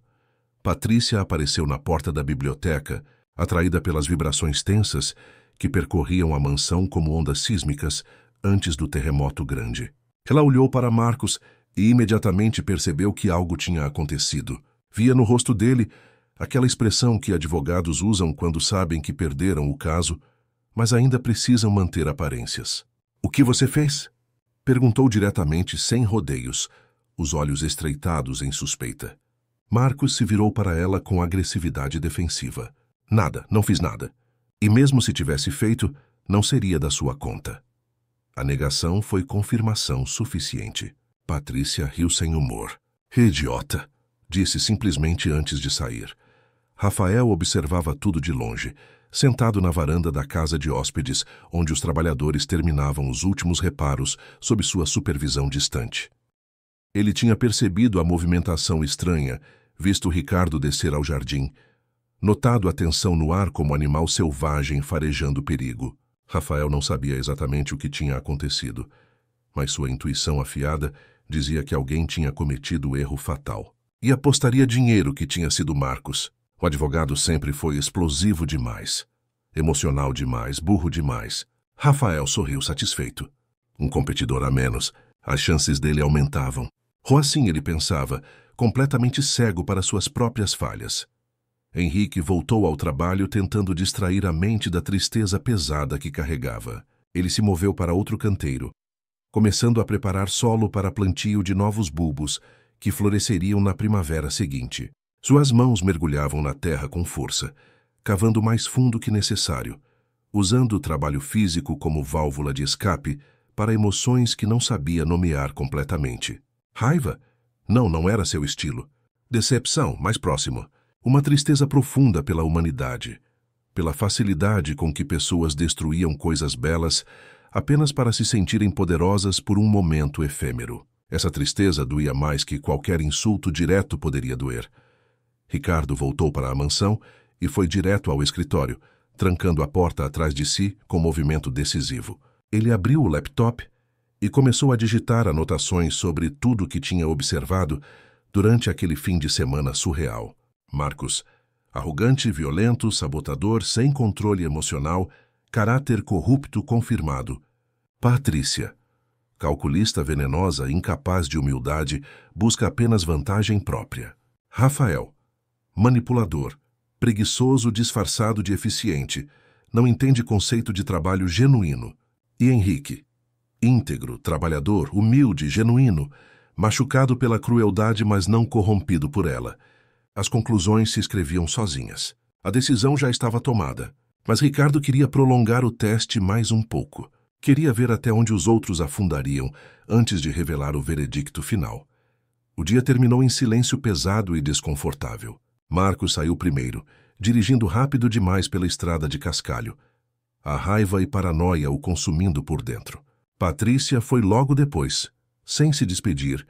Patrícia apareceu na porta da biblioteca, atraída pelas vibrações tensas que percorriam a mansão como ondas sísmicas antes do terremoto grande. Ela olhou para Marcos e imediatamente percebeu que algo tinha acontecido. Via no rosto dele aquela expressão que advogados usam quando sabem que perderam o caso, mas ainda precisam manter aparências. "O que você fez?" Perguntou diretamente, sem rodeios, os olhos estreitados em suspeita. Marcos se virou para ela com agressividade defensiva. "Nada, não fiz nada. E mesmo se tivesse feito, não seria da sua conta." A negação foi confirmação suficiente. Patrícia riu sem humor. "Idiota", disse simplesmente antes de sair. Rafael observava tudo de longe, sentado na varanda da casa de hóspedes, onde os trabalhadores terminavam os últimos reparos sob sua supervisão distante. Ele tinha percebido a movimentação estranha, visto Ricardo descer ao jardim, notado a tensão no ar como animal selvagem farejando perigo. Rafael não sabia exatamente o que tinha acontecido, mas sua intuição afiada dizia que alguém tinha cometido o erro fatal. E apostaria dinheiro que tinha sido Marcos. O advogado sempre foi explosivo demais, emocional demais, burro demais. Rafael sorriu satisfeito. Um competidor a menos, as chances dele aumentavam. Ou assim ele pensava, completamente cego para suas próprias falhas. Henrique voltou ao trabalho tentando distrair a mente da tristeza pesada que carregava. Ele se moveu para outro canteiro, começando a preparar solo para plantio de novos bulbos que floresceriam na primavera seguinte. Suas mãos mergulhavam na terra com força, cavando mais fundo que necessário, usando o trabalho físico como válvula de escape para emoções que não sabia nomear completamente. Raiva? Não era seu estilo. Decepção, mais próximo. Uma tristeza profunda pela humanidade, pela facilidade com que pessoas destruíam coisas belas apenas para se sentirem poderosas por um momento efêmero. Essa tristeza doía mais que qualquer insulto direto poderia doer. Ricardo voltou para a mansão e foi direto ao escritório, trancando a porta atrás de si com movimento decisivo. Ele abriu o laptop e começou a digitar anotações sobre tudo que tinha observado durante aquele fim de semana surreal. Marcos, arrogante, violento, sabotador, sem controle emocional, caráter corrupto confirmado. Patrícia, calculista venenosa, incapaz de humildade, busca apenas vantagem própria. Rafael, manipulador, preguiçoso disfarçado de eficiente, não entende conceito de trabalho genuíno. E Henrique, íntegro, trabalhador, humilde, genuíno, machucado pela crueldade, mas não corrompido por ela. As conclusões se escreviam sozinhas. A decisão já estava tomada, mas Ricardo queria prolongar o teste mais um pouco. Queria ver até onde os outros afundariam antes de revelar o veredicto final. O dia terminou em silêncio pesado e desconfortável. Marcos saiu primeiro, dirigindo rápido demais pela estrada de cascalho. A raiva e paranoia o consumindo por dentro. Patrícia foi logo depois, sem se despedir,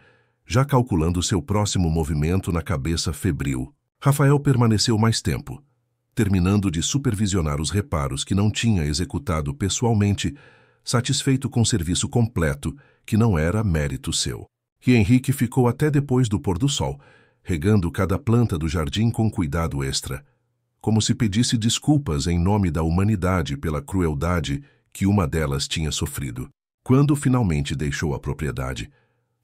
já calculando seu próximo movimento na cabeça febril. Rafael permaneceu mais tempo, terminando de supervisionar os reparos que não tinha executado pessoalmente, satisfeito com o serviço completo, que não era mérito seu. E Henrique ficou até depois do pôr do sol, regando cada planta do jardim com cuidado extra, como se pedisse desculpas em nome da humanidade pela crueldade que uma delas tinha sofrido. Quando finalmente deixou a propriedade,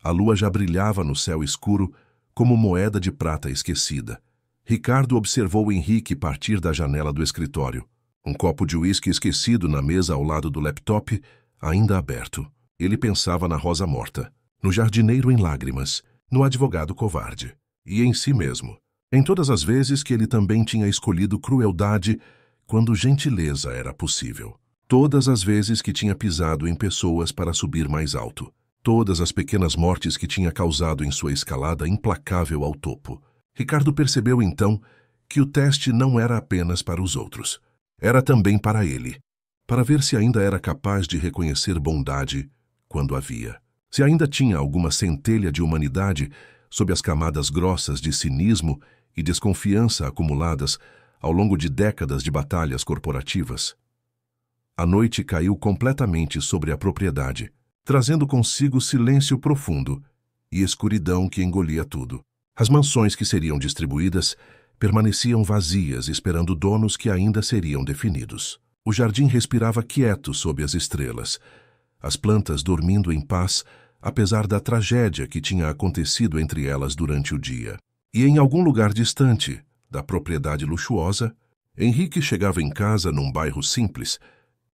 a lua já brilhava no céu escuro como moeda de prata esquecida. Ricardo observou Henrique partir da janela do escritório. Um copo de uísque esquecido na mesa ao lado do laptop, ainda aberto. Ele pensava na Rosa morta, no jardineiro em lágrimas, no advogado covarde, e em si mesmo. Em todas as vezes que ele também tinha escolhido crueldade quando gentileza era possível. Todas as vezes que tinha pisado em pessoas para subir mais alto. Todas as pequenas mortes que tinha causado em sua escalada implacável ao topo. Ricardo percebeu então que o teste não era apenas para os outros. Era também para ele, para ver se ainda era capaz de reconhecer bondade quando havia. Se ainda tinha alguma centelha de humanidade sob as camadas grossas de cinismo e desconfiança acumuladas ao longo de décadas de batalhas corporativas. A noite caiu completamente sobre a propriedade, trazendo consigo silêncio profundo e escuridão que engolia tudo. As mansões que seriam distribuídas permaneciam vazias, esperando donos que ainda seriam definidos. O jardim respirava quieto sob as estrelas, as plantas dormindo em paz, apesar da tragédia que tinha acontecido entre elas durante o dia. E em algum lugar distante da propriedade luxuosa, Henrique chegava em casa num bairro simples,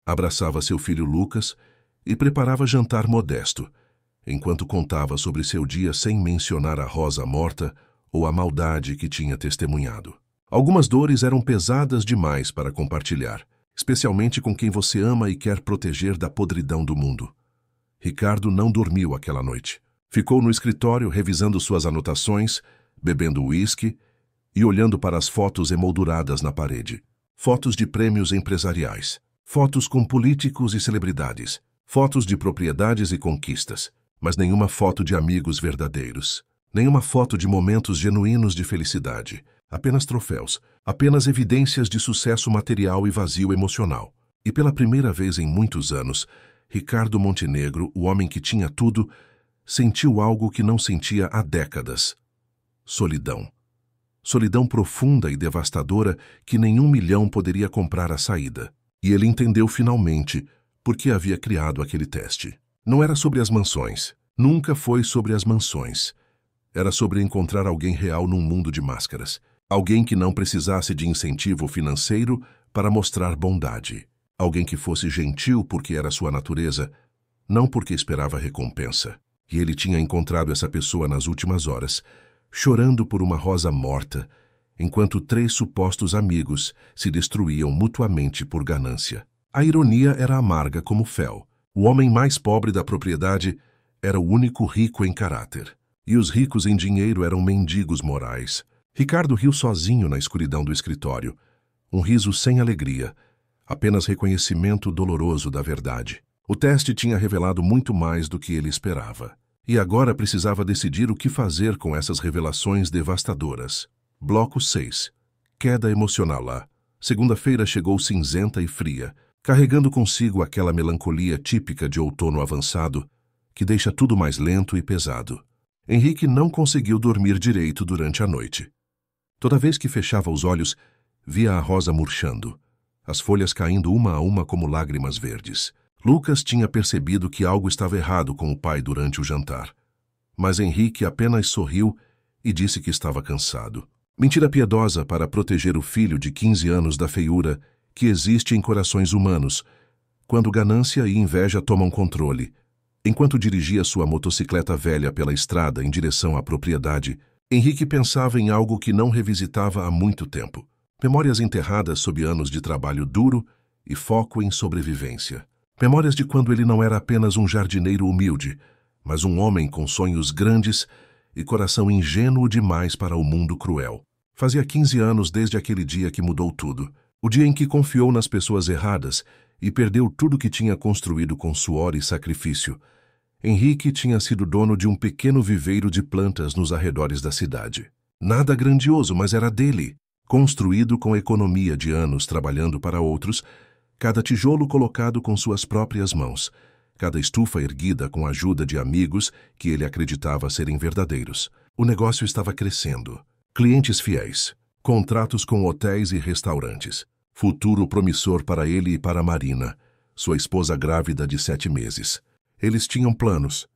abraçava seu filho Lucas e preparava jantar modesto, enquanto contava sobre seu dia sem mencionar a Rosa morta ou a maldade que tinha testemunhado. Algumas dores eram pesadas demais para compartilhar, especialmente com quem você ama e quer proteger da podridão do mundo. Ricardo não dormiu aquela noite. Ficou no escritório revisando suas anotações, bebendo uísque e olhando para as fotos emolduradas na parede. Fotos de prêmios empresariais, fotos com políticos e celebridades, fotos de propriedades e conquistas, mas nenhuma foto de amigos verdadeiros. Nenhuma foto de momentos genuínos de felicidade. Apenas troféus, apenas evidências de sucesso material e vazio emocional. E pela primeira vez em muitos anos, Ricardo Montenegro, o homem que tinha tudo, sentiu algo que não sentia há décadas. Solidão. Solidão profunda e devastadora que nenhum milhão poderia comprar à saída. E ele entendeu finalmente por que havia criado aquele teste. Não era sobre as mansões. Nunca foi sobre as mansões. Era sobre encontrar alguém real num mundo de máscaras. Alguém que não precisasse de incentivo financeiro para mostrar bondade. Alguém que fosse gentil porque era sua natureza, não porque esperava recompensa. E ele tinha encontrado essa pessoa nas últimas horas, chorando por uma rosa morta, enquanto 3 supostos amigos se destruíam mutuamente por ganância. A ironia era amarga como fel. O homem mais pobre da propriedade era o único rico em caráter. E os ricos em dinheiro eram mendigos morais. Ricardo riu sozinho na escuridão do escritório. Um riso sem alegria, apenas reconhecimento doloroso da verdade. O teste tinha revelado muito mais do que ele esperava. E agora precisava decidir o que fazer com essas revelações devastadoras. Bloco 6. Queda emocional lá. Segunda-feira chegou cinzenta e fria, carregando consigo aquela melancolia típica de outono avançado, que deixa tudo mais lento e pesado. Henrique não conseguiu dormir direito durante a noite. Toda vez que fechava os olhos, via a rosa murchando, as folhas caindo uma a uma como lágrimas verdes. Lucas tinha percebido que algo estava errado com o pai durante o jantar. Mas Henrique apenas sorriu e disse que estava cansado. Mentira piedosa para proteger o filho de 15 anos da feiura que existe em corações humanos, quando ganância e inveja tomam controle. Enquanto dirigia sua motocicleta velha pela estrada em direção à propriedade, Henrique pensava em algo que não revisitava há muito tempo. Memórias enterradas sob anos de trabalho duro e foco em sobrevivência. Memórias de quando ele não era apenas um jardineiro humilde, mas um homem com sonhos grandes e coração ingênuo demais para o mundo cruel. Fazia 15 anos desde aquele dia que mudou tudo. O dia em que confiou nas pessoas erradas e perdeu tudo que tinha construído com suor e sacrifício. Henrique tinha sido dono de um pequeno viveiro de plantas nos arredores da cidade. Nada grandioso, mas era dele. Construído com economia de anos trabalhando para outros, cada tijolo colocado com suas próprias mãos, cada estufa erguida com a ajuda de amigos que ele acreditava serem verdadeiros. O negócio estava crescendo. Clientes fiéis, contratos com hotéis e restaurantes, futuro promissor para ele e para Marina, sua esposa grávida de 7 meses. Eles tinham planos.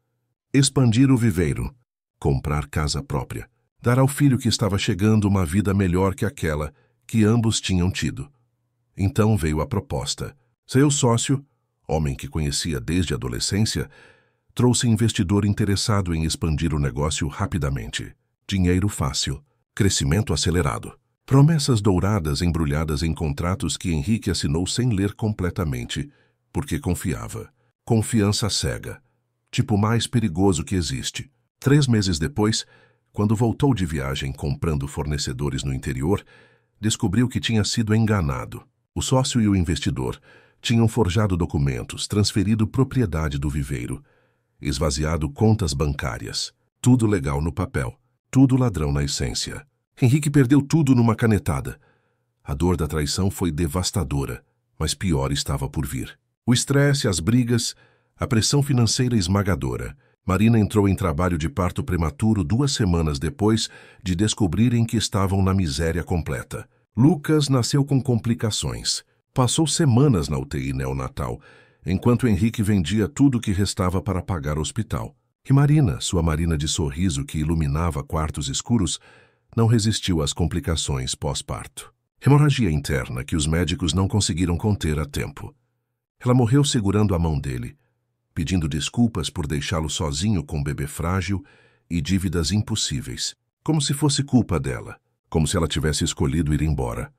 Expandir o viveiro, comprar casa própria, dar ao filho que estava chegando uma vida melhor que aquela que ambos tinham tido. Então veio a proposta. Seu sócio, homem que conhecia desde a adolescência, trouxe investidor interessado em expandir o negócio rapidamente. Dinheiro fácil, crescimento acelerado. Promessas douradas embrulhadas em contratos que Henrique assinou sem ler completamente, porque confiava. Confiança cega, tipo mais perigoso que existe. 3 meses depois, quando voltou de viagem comprando fornecedores no interior, descobriu que tinha sido enganado. O sócio e o investidor tinham forjado documentos, transferido propriedade do viveiro, esvaziado contas bancárias. Tudo legal no papel, tudo ladrão na essência. Henrique perdeu tudo numa canetada. A dor da traição foi devastadora, mas pior estava por vir. O estresse, as brigas, a pressão financeira esmagadora. Marina entrou em trabalho de parto prematuro 2 semanas depois de descobrirem que estavam na miséria completa. Lucas nasceu com complicações. Passou semanas na UTI neonatal, enquanto Henrique vendia tudo o que restava para pagar o hospital. E Marina, sua Marina de sorriso que iluminava quartos escuros, não resistiu às complicações pós-parto. Hemorragia interna que os médicos não conseguiram conter a tempo. Ela morreu segurando a mão dele, pedindo desculpas por deixá-lo sozinho com um bebê frágil e dívidas impossíveis, como se fosse culpa dela, como se ela tivesse escolhido ir embora.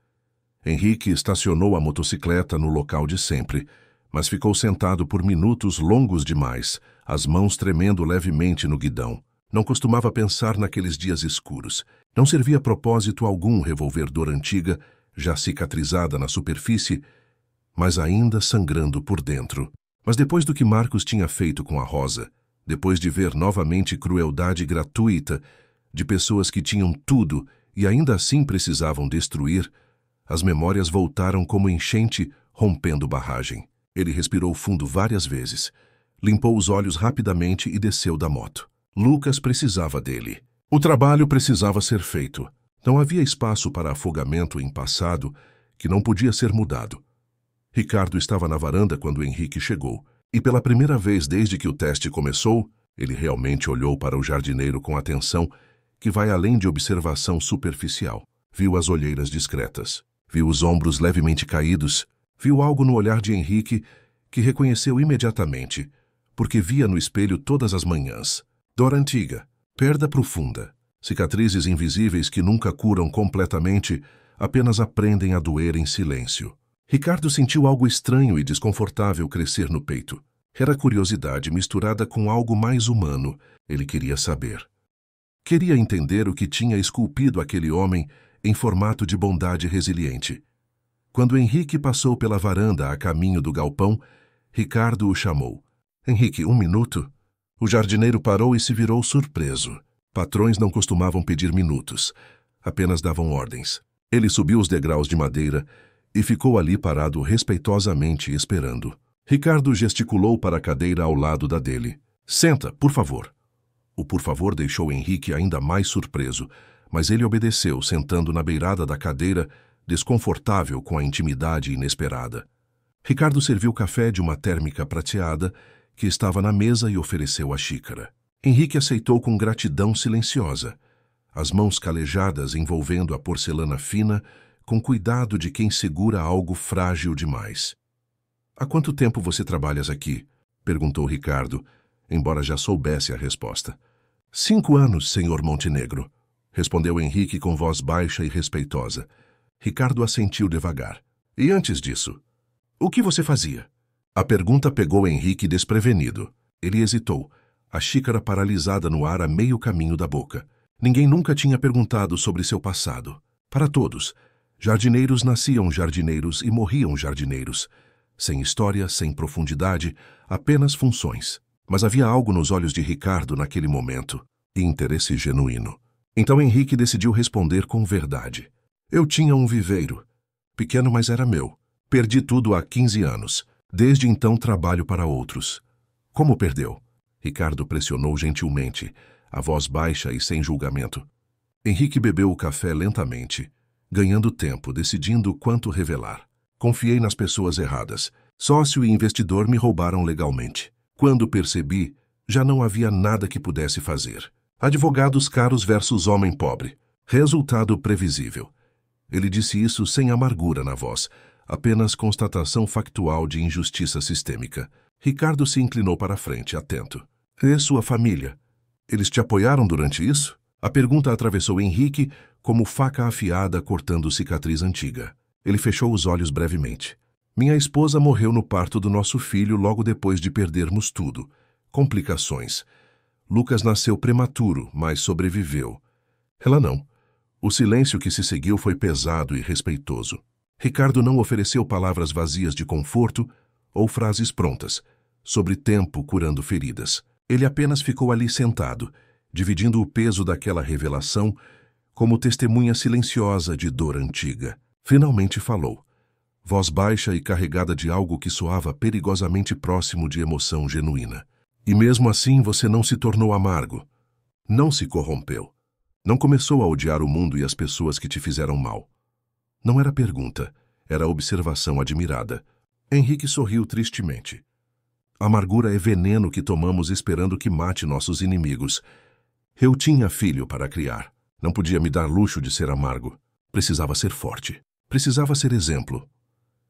Henrique estacionou a motocicleta no local de sempre, mas ficou sentado por minutos longos demais, as mãos tremendo levemente no guidão. Não costumava pensar naqueles dias escuros. Não servia a propósito algum revolver dor antiga, já cicatrizada na superfície, mas ainda sangrando por dentro. Mas depois do que Marcos tinha feito com a Rosa, depois de ver novamente crueldade gratuita de pessoas que tinham tudo e ainda assim precisavam destruir, as memórias voltaram como enchente, rompendo barragem. Ele respirou fundo várias vezes, limpou os olhos rapidamente e desceu da moto. Lucas precisava dele. O trabalho precisava ser feito. Não havia espaço para afogamento em passado que não podia ser mudado. Ricardo estava na varanda quando Henrique chegou, e pela primeira vez desde que o teste começou, ele realmente olhou para o jardineiro com atenção que vai além de observação superficial. Viu as olheiras discretas, viu os ombros levemente caídos, viu algo no olhar de Henrique que reconheceu imediatamente, porque via no espelho todas as manhãs. Dor antiga, perda profunda, Cicatrizes invisíveis que nunca curam completamente, apenas aprendem a doer em silêncio. Ricardo sentiu algo estranho e desconfortável crescer no peito. Era curiosidade misturada com algo mais humano. Ele queria saber. Queria entender o que tinha esculpido aquele homem em formato de bondade resiliente. Quando Henrique passou pela varanda a caminho do galpão, Ricardo o chamou. Henrique, 1 minuto? O jardineiro parou e se virou surpreso. Patrões não costumavam pedir minutos, apenas davam ordens. Ele subiu os degraus de madeira e ficou ali parado respeitosamente esperando. Ricardo gesticulou para a cadeira ao lado da dele. Senta, por favor. O por favor deixou Henrique ainda mais surpreso, mas ele obedeceu, sentando na beirada da cadeira, desconfortável com a intimidade inesperada. Ricardo serviu café de uma térmica prateada que estava na mesa e ofereceu a xícara. Henrique aceitou com gratidão silenciosa, as mãos calejadas envolvendo a porcelana fina, com cuidado de quem segura algo frágil demais. Há quanto tempo você trabalhas aqui? Perguntou Ricardo, embora já soubesse a resposta. 5 anos, senhor Montenegro, respondeu Henrique com voz baixa e respeitosa. Ricardo assentiu devagar. E antes disso? O que você fazia? A pergunta pegou Henrique desprevenido. Ele hesitou, a xícara paralisada no ar a meio caminho da boca. Ninguém nunca tinha perguntado sobre seu passado. Para todos, jardineiros nasciam jardineiros e morriam jardineiros. Sem história, sem profundidade, apenas funções. Mas havia algo nos olhos de Ricardo naquele momento, e interesse genuíno. Então Henrique decidiu responder com verdade. Eu tinha um viveiro. Pequeno, mas era meu. Perdi tudo há 15 anos. Desde então trabalho para outros. Como perdeu? Ricardo pressionou gentilmente, a voz baixa e sem julgamento. Henrique bebeu o café lentamente, ganhando tempo, decidindo quanto revelar. Confiei nas pessoas erradas. Sócio e investidor me roubaram legalmente. Quando percebi, já não havia nada que pudesse fazer. Advogados caros versus homem pobre. Resultado previsível. Ele disse isso sem amargura na voz, apenas constatação factual de injustiça sistêmica. Ricardo se inclinou para a frente, atento. E sua família? Eles te apoiaram durante isso? A pergunta atravessou Henrique como faca afiada cortando cicatriz antiga. Ele fechou os olhos brevemente. Minha esposa morreu no parto do nosso filho logo depois de perdermos tudo. Complicações. Lucas nasceu prematuro, mas sobreviveu. Ela não. O silêncio que se seguiu foi pesado e respeitoso. Ricardo não ofereceu palavras vazias de conforto ou frases prontas, sobre tempo curando feridas. Ele apenas ficou ali sentado, dividindo o peso daquela revelação como testemunha silenciosa de dor antiga. Finalmente falou, voz baixa e carregada de algo que soava perigosamente próximo de emoção genuína. E mesmo assim você não se tornou amargo. Não se corrompeu. Não começou a odiar o mundo e as pessoas que te fizeram mal. Não era pergunta, era observação admirada. Henrique sorriu tristemente. Amargura é veneno que tomamos esperando que mate nossos inimigos. Eu tinha filho para criar. Não podia me dar luxo de ser amargo. Precisava ser forte. Precisava ser exemplo.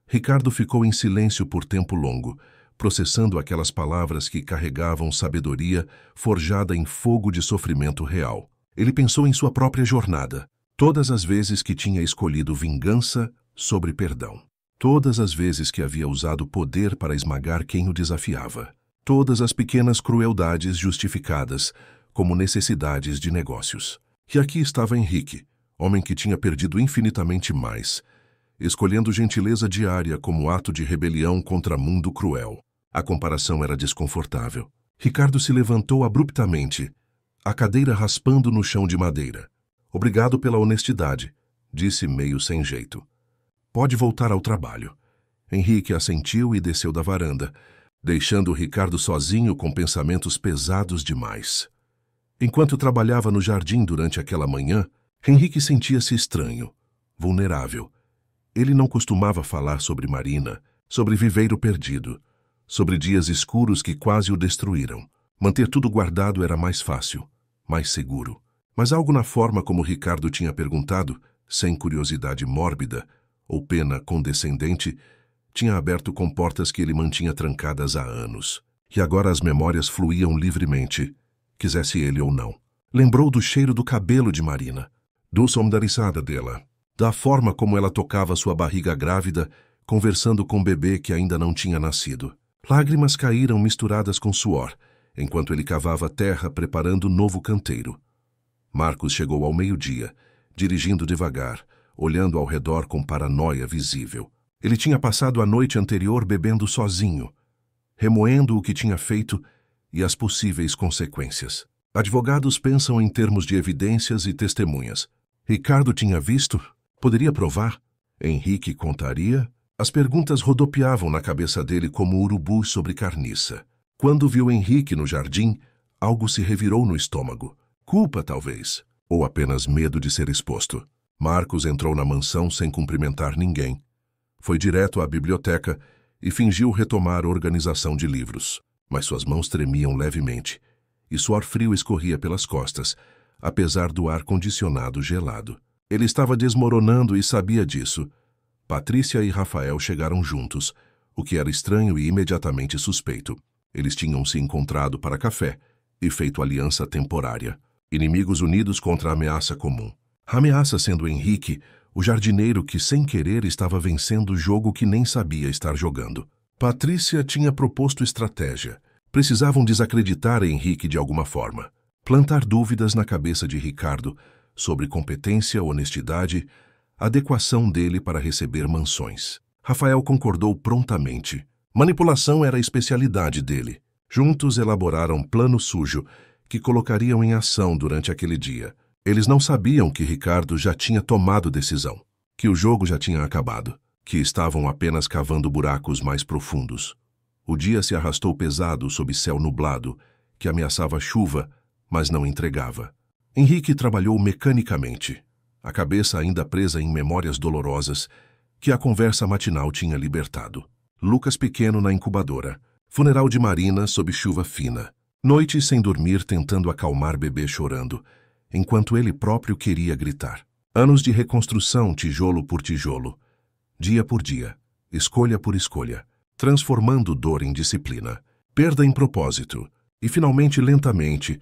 Ricardo ficou em silêncio por tempo longo, processando aquelas palavras que carregavam sabedoria forjada em fogo de sofrimento real. Ele pensou em sua própria jornada, todas as vezes que tinha escolhido vingança sobre perdão. Todas as vezes que havia usado poder para esmagar quem o desafiava. Todas as pequenas crueldades justificadas como necessidades de negócios. E aqui estava Henrique, homem que tinha perdido infinitamente mais, escolhendo gentileza diária como ato de rebelião contra mundo cruel. A comparação era desconfortável. Ricardo se levantou abruptamente, a cadeira raspando no chão de madeira. Obrigado pela honestidade, disse meio sem jeito. Pode voltar ao trabalho. Henrique assentiu e desceu da varanda, deixando Ricardo sozinho com pensamentos pesados demais. Enquanto trabalhava no jardim durante aquela manhã, Henrique sentia-se estranho, vulnerável. Ele não costumava falar sobre Marina, sobre viveiro perdido, sobre dias escuros que quase o destruíram. Manter tudo guardado era mais fácil, mais seguro. Mas algo na forma como Ricardo tinha perguntado, sem curiosidade mórbida ou pena condescendente, tinha aberto comportas que ele mantinha trancadas há anos. E agora as memórias fluíam livremente, quisesse ele ou não. Lembrou do cheiro do cabelo de Marina, do som da risada dela, da forma como ela tocava sua barriga grávida, conversando com o bebê que ainda não tinha nascido. Lágrimas caíram misturadas com suor, enquanto ele cavava terra preparando o novo canteiro. Marcos chegou ao meio-dia, dirigindo devagar, olhando ao redor com paranoia visível. Ele tinha passado a noite anterior bebendo sozinho, remoendo o que tinha feito e as possíveis consequências. Advogados pensam em termos de evidências e testemunhas. Ricardo tinha visto? Poderia provar? Henrique contaria? As perguntas rodopiavam na cabeça dele como urubus sobre carniça. Quando viu Henrique no jardim, algo se revirou no estômago. Culpa, talvez, ou apenas medo de ser exposto. Marcos entrou na mansão sem cumprimentar ninguém. Foi direto à biblioteca e fingiu retomar a organização de livros. Mas suas mãos tremiam levemente e suor frio escorria pelas costas, apesar do ar-condicionado gelado. Ele estava desmoronando e sabia disso. Patrícia e Rafael chegaram juntos, o que era estranho e imediatamente suspeito. Eles tinham se encontrado para café e feito aliança temporária. Inimigos unidos contra a ameaça comum. A ameaça sendo Henrique, o jardineiro que sem querer estava vencendo o jogo que nem sabia estar jogando. Patrícia tinha proposto estratégia. Precisavam desacreditar Henrique de alguma forma. Plantar dúvidas na cabeça de Ricardo sobre competência, honestidade, adequação dele para receber mansões. Rafael concordou prontamente. Manipulação era a especialidade dele. Juntos elaboraram plano sujo que colocariam em ação durante aquele dia. Eles não sabiam que Ricardo já tinha tomado decisão, que o jogo já tinha acabado, que estavam apenas cavando buracos mais profundos. O dia se arrastou pesado sob céu nublado, que ameaçava chuva, mas não entregava. Henrique trabalhou mecanicamente, a cabeça ainda presa em memórias dolorosas que a conversa matinal tinha libertado. Lucas pequeno na incubadora, funeral de Marina sob chuva fina, noite sem dormir tentando acalmar bebê chorando, enquanto ele próprio queria gritar. Anos de reconstrução tijolo por tijolo, dia por dia, escolha por escolha, transformando dor em disciplina, perda em propósito e, finalmente, lentamente,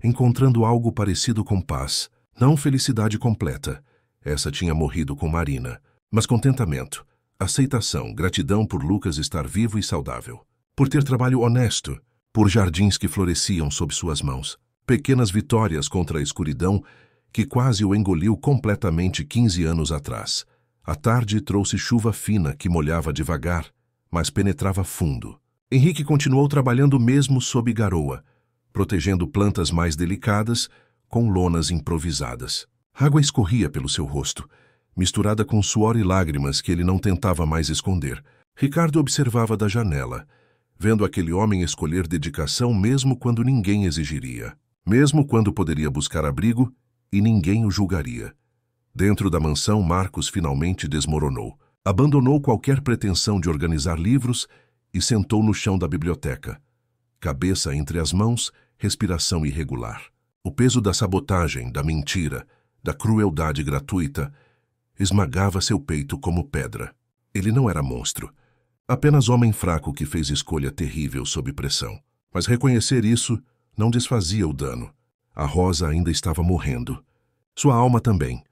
encontrando algo parecido com paz, não felicidade completa. Essa tinha morrido com Marina, mas contentamento, aceitação, gratidão por Lucas estar vivo e saudável, por ter trabalho honesto, por jardins que floresciam sob suas mãos, pequenas vitórias contra a escuridão que quase o engoliu completamente 15 anos atrás. A tarde trouxe chuva fina que molhava devagar, mas penetrava fundo. Henrique continuou trabalhando mesmo sob garoa, protegendo plantas mais delicadas com lonas improvisadas. Água escorria pelo seu rosto, misturada com suor e lágrimas que ele não tentava mais esconder. Ricardo observava da janela, vendo aquele homem escolher dedicação mesmo quando ninguém exigiria, mesmo quando poderia buscar abrigo e ninguém o julgaria. Dentro da mansão, Marcos finalmente desmoronou. Abandonou qualquer pretensão de organizar livros e sentou no chão da biblioteca. Cabeça entre as mãos, respiração irregular. O peso da sabotagem, da mentira, da crueldade gratuita, esmagava seu peito como pedra. Ele não era monstro, apenas homem fraco que fez escolha terrível sob pressão. Mas reconhecer isso não desfazia o dano. A Rosa ainda estava morrendo. Sua alma também.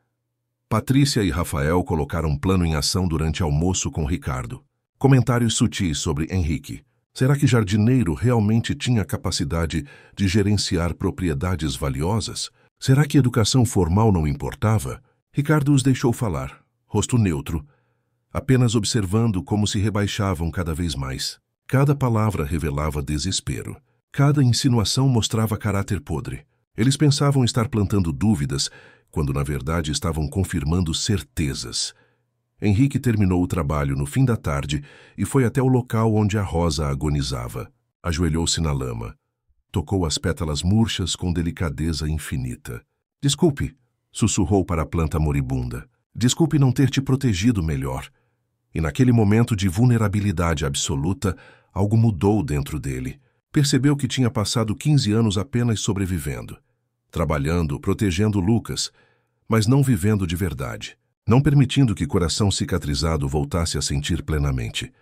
Patrícia e Rafael colocaram um plano em ação durante almoço com Ricardo. Comentários sutis sobre Henrique. Será que jardineiro realmente tinha capacidade de gerenciar propriedades valiosas? Será que educação formal não importava? Ricardo os deixou falar, rosto neutro, apenas observando como se rebaixavam cada vez mais. Cada palavra revelava desespero. Cada insinuação mostrava caráter podre. Eles pensavam estar plantando dúvidas, quando na verdade estavam confirmando certezas. Henrique terminou o trabalho no fim da tarde e foi até o local onde a Rosa agonizava. Ajoelhou-se na lama. Tocou as pétalas murchas com delicadeza infinita. "Desculpe", sussurrou para a planta moribunda. "Desculpe não ter te protegido melhor." E naquele momento de vulnerabilidade absoluta, algo mudou dentro dele. Percebeu que tinha passado 15 anos apenas sobrevivendo, trabalhando, protegendo Lucas, mas não vivendo de verdade, não permitindo que coração cicatrizado voltasse a sentir plenamente.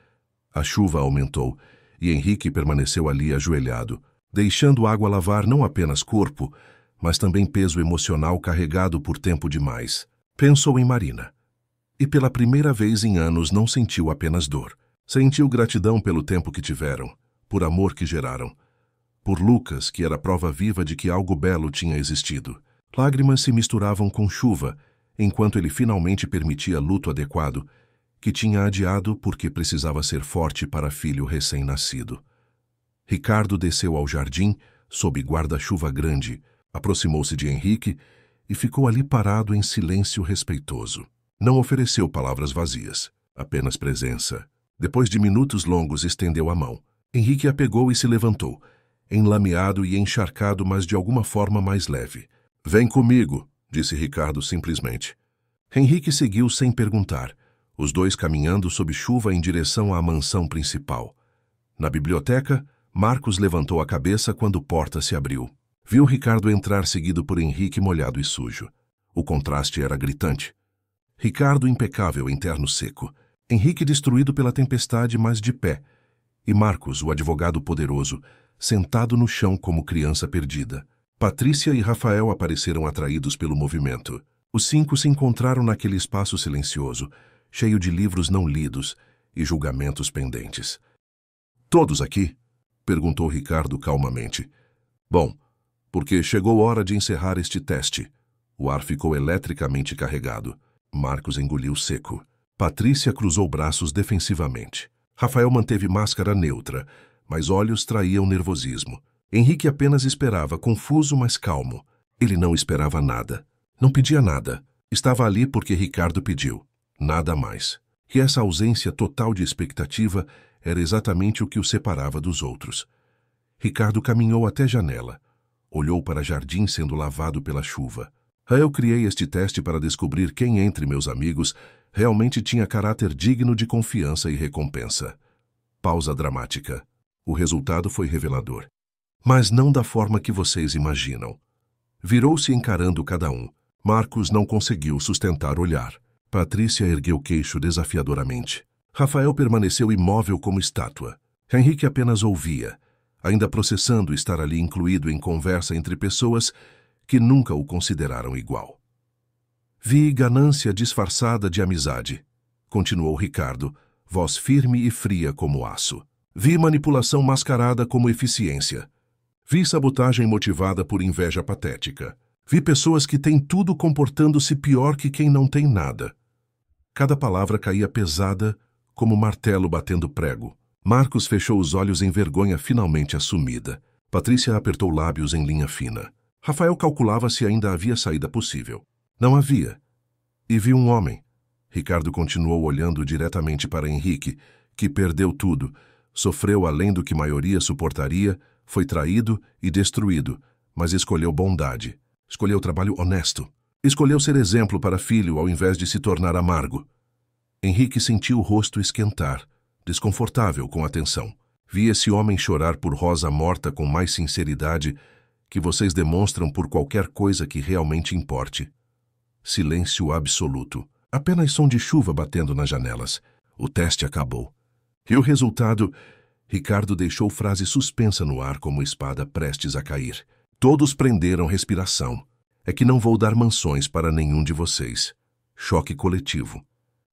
A chuva aumentou e Henrique permaneceu ali ajoelhado, deixando a água lavar não apenas corpo, mas também peso emocional carregado por tempo demais. Pensou em Marina. E pela primeira vez em anos não sentiu apenas dor. Sentiu gratidão pelo tempo que tiveram, por amor que geraram, por Lucas, que era prova viva de que algo belo tinha existido. Lágrimas se misturavam com chuva, enquanto ele finalmente permitia luto adequado, que tinha adiado porque precisava ser forte para filho recém-nascido. Ricardo desceu ao jardim, sob guarda-chuva grande, aproximou-se de Henrique e ficou ali parado em silêncio respeitoso. Não ofereceu palavras vazias, apenas presença. Depois de minutos longos, estendeu a mão. Henrique a pegou e se levantou, enlameado e encharcado, mas de alguma forma mais leve. «Vem comigo», disse Ricardo simplesmente. Henrique seguiu sem perguntar, os dois caminhando sob chuva em direção à mansão principal. Na biblioteca, Marcos levantou a cabeça quando a porta se abriu. Viu Ricardo entrar seguido por Henrique molhado e sujo. O contraste era gritante. Ricardo impecável em terno seco, Henrique destruído pela tempestade, mas de pé, e Marcos, o advogado poderoso, sentado no chão como criança perdida. Patrícia e Rafael apareceram atraídos pelo movimento. Os cinco se encontraram naquele espaço silencioso, cheio de livros não lidos e julgamentos pendentes. «Todos aqui?» perguntou Ricardo calmamente. «Bom, porque chegou a hora de encerrar este teste». O ar ficou eletricamente carregado. Marcos engoliu seco. Patrícia cruzou braços defensivamente. Rafael manteve máscara neutra, mas olhos traíam nervosismo. Henrique apenas esperava, confuso, mas calmo. Ele não esperava nada. Não pedia nada. Estava ali porque Ricardo pediu. Nada mais. E essa ausência total de expectativa era exatamente o que o separava dos outros. Ricardo caminhou até a janela. Olhou para o jardim sendo lavado pela chuva. Eu criei este teste para descobrir quem entre meus amigos realmente tinha caráter digno de confiança e recompensa. Pausa dramática. O resultado foi revelador. Mas não da forma que vocês imaginam. Virou-se encarando cada um. Marcos não conseguiu sustentar o olhar. Patrícia ergueu o queixo desafiadoramente. Rafael permaneceu imóvel como estátua. Henrique apenas ouvia, ainda processando estar ali incluído em conversa entre pessoas que nunca o consideraram igual. Vi ganância disfarçada de amizade, continuou Ricardo, voz firme e fria como aço. Vi manipulação mascarada como eficiência. Vi sabotagem motivada por inveja patética. Vi pessoas que têm tudo comportando-se pior que quem não tem nada. Cada palavra caía pesada, como martelo batendo prego. Marcos fechou os olhos em vergonha finalmente assumida. Patrícia apertou lábios em linha fina. Rafael calculava se ainda havia saída possível. Não havia. E viu um homem. Ricardo continuou olhando diretamente para Henrique, que perdeu tudo, sofreu além do que maioria suportaria, foi traído e destruído, mas escolheu bondade. Escolheu trabalho honesto. Escolheu ser exemplo para filho ao invés de se tornar amargo. Henrique sentiu o rosto esquentar, desconfortável com a tensão. Vi esse homem chorar por Rosa morta com mais sinceridade que vocês demonstram por qualquer coisa que realmente importe. Silêncio absoluto. Apenas som de chuva batendo nas janelas. O teste acabou. E o resultado? Ricardo deixou frase suspensa no ar como espada prestes a cair. Todos prenderam respiração. É que não vou dar mansões para nenhum de vocês. Choque coletivo.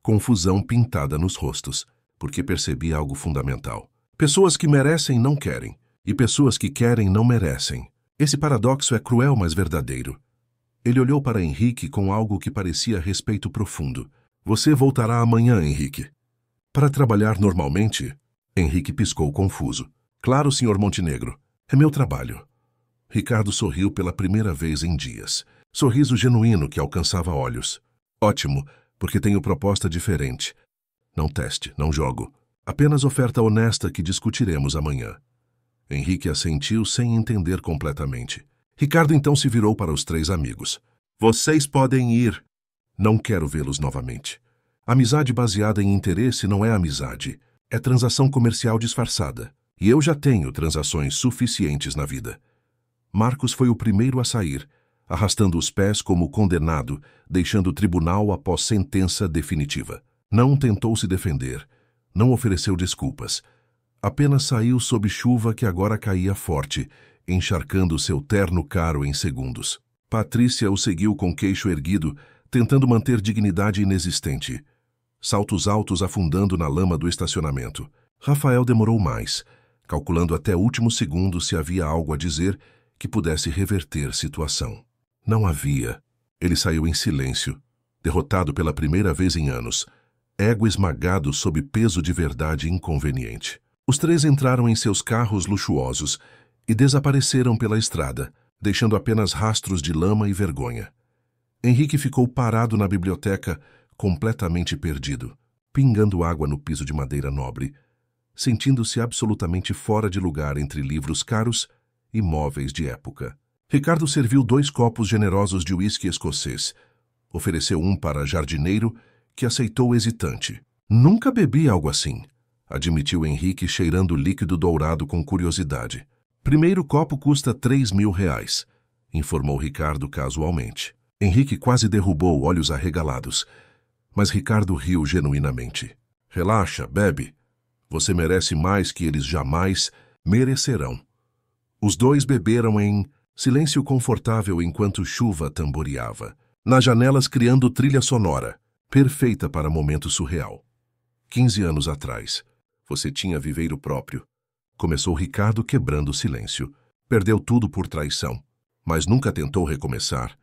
Confusão pintada nos rostos, porque percebi algo fundamental. Pessoas que merecem não querem, e pessoas que querem não merecem. Esse paradoxo é cruel, mas verdadeiro. Ele olhou para Henrique com algo que parecia respeito profundo. Você voltará amanhã, Henrique. Para trabalhar normalmente? Henrique piscou confuso. Claro, Sr. Montenegro. É meu trabalho. Ricardo sorriu pela primeira vez em dias. Sorriso genuíno que alcançava olhos. Ótimo, porque tenho proposta diferente. Não teste, não jogo. Apenas oferta honesta que discutiremos amanhã. Henrique assentiu sem entender completamente. Ricardo então se virou para os três amigos. Vocês podem ir. Não quero vê-los novamente. Amizade baseada em interesse não é amizade. É transação comercial disfarçada. E eu já tenho transações suficientes na vida. Marcos foi o primeiro a sair, arrastando os pés como condenado, deixando o tribunal após sentença definitiva. Não tentou se defender. Não ofereceu desculpas. Apenas saiu sob chuva que agora caía forte, encharcando seu terno caro em segundos. Patrícia o seguiu com queixo erguido, tentando manter dignidade inexistente. Saltos altos afundando na lama do estacionamento. Rafael demorou mais, calculando até o último segundo se havia algo a dizer que pudesse reverter situação. Não havia. Ele saiu em silêncio, derrotado pela primeira vez em anos, ego esmagado sob peso de verdade inconveniente. Os três entraram em seus carros luxuosos e desapareceram pela estrada, deixando apenas rastros de lama e vergonha. Henrique ficou parado na biblioteca, completamente perdido, pingando água no piso de madeira nobre, sentindo-se absolutamente fora de lugar entre livros caros e móveis de época. Ricardo serviu 2 copos generosos de uísque escocês. Ofereceu um para jardineiro, que aceitou hesitante. Nunca bebi algo assim, admitiu Henrique, cheirando o líquido dourado com curiosidade. Primeiro copo custa R$3.000, informou Ricardo casualmente. Henrique quase derrubou, olhos arregalados. Mas Ricardo riu genuinamente. Relaxa, bebe. Você merece mais que eles jamais merecerão. Os dois beberam em silêncio confortável enquanto chuva tamboreava, nas janelas criando trilha sonora, perfeita para momento surreal. 15 anos atrás, você tinha viveiro próprio. Começou Ricardo quebrando o silêncio. Perdeu tudo por traição, mas nunca tentou recomeçar.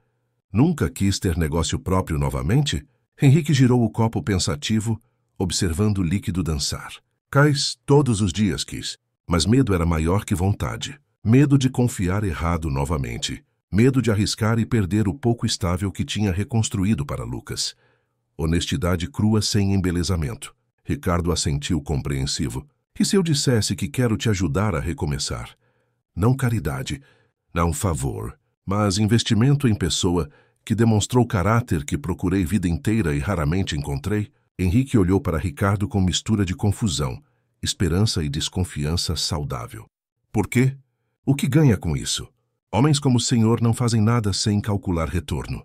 Nunca quis ter negócio próprio novamente? Henrique girou o copo pensativo, observando o líquido dançar. Cais todos os dias quis, mas medo era maior que vontade. Medo de confiar errado novamente. Medo de arriscar e perder o pouco estável que tinha reconstruído para Lucas. Honestidade crua sem embelezamento. Ricardo assentiu compreensivo. E se eu dissesse que quero te ajudar a recomeçar? Não caridade, não favor, mas investimento em pessoa que demonstrou caráter que procurei vida inteira e raramente encontrei? Henrique olhou para Ricardo com mistura de confusão, esperança e desconfiança saudável. Por quê? O que ganha com isso? Homens como o senhor não fazem nada sem calcular retorno.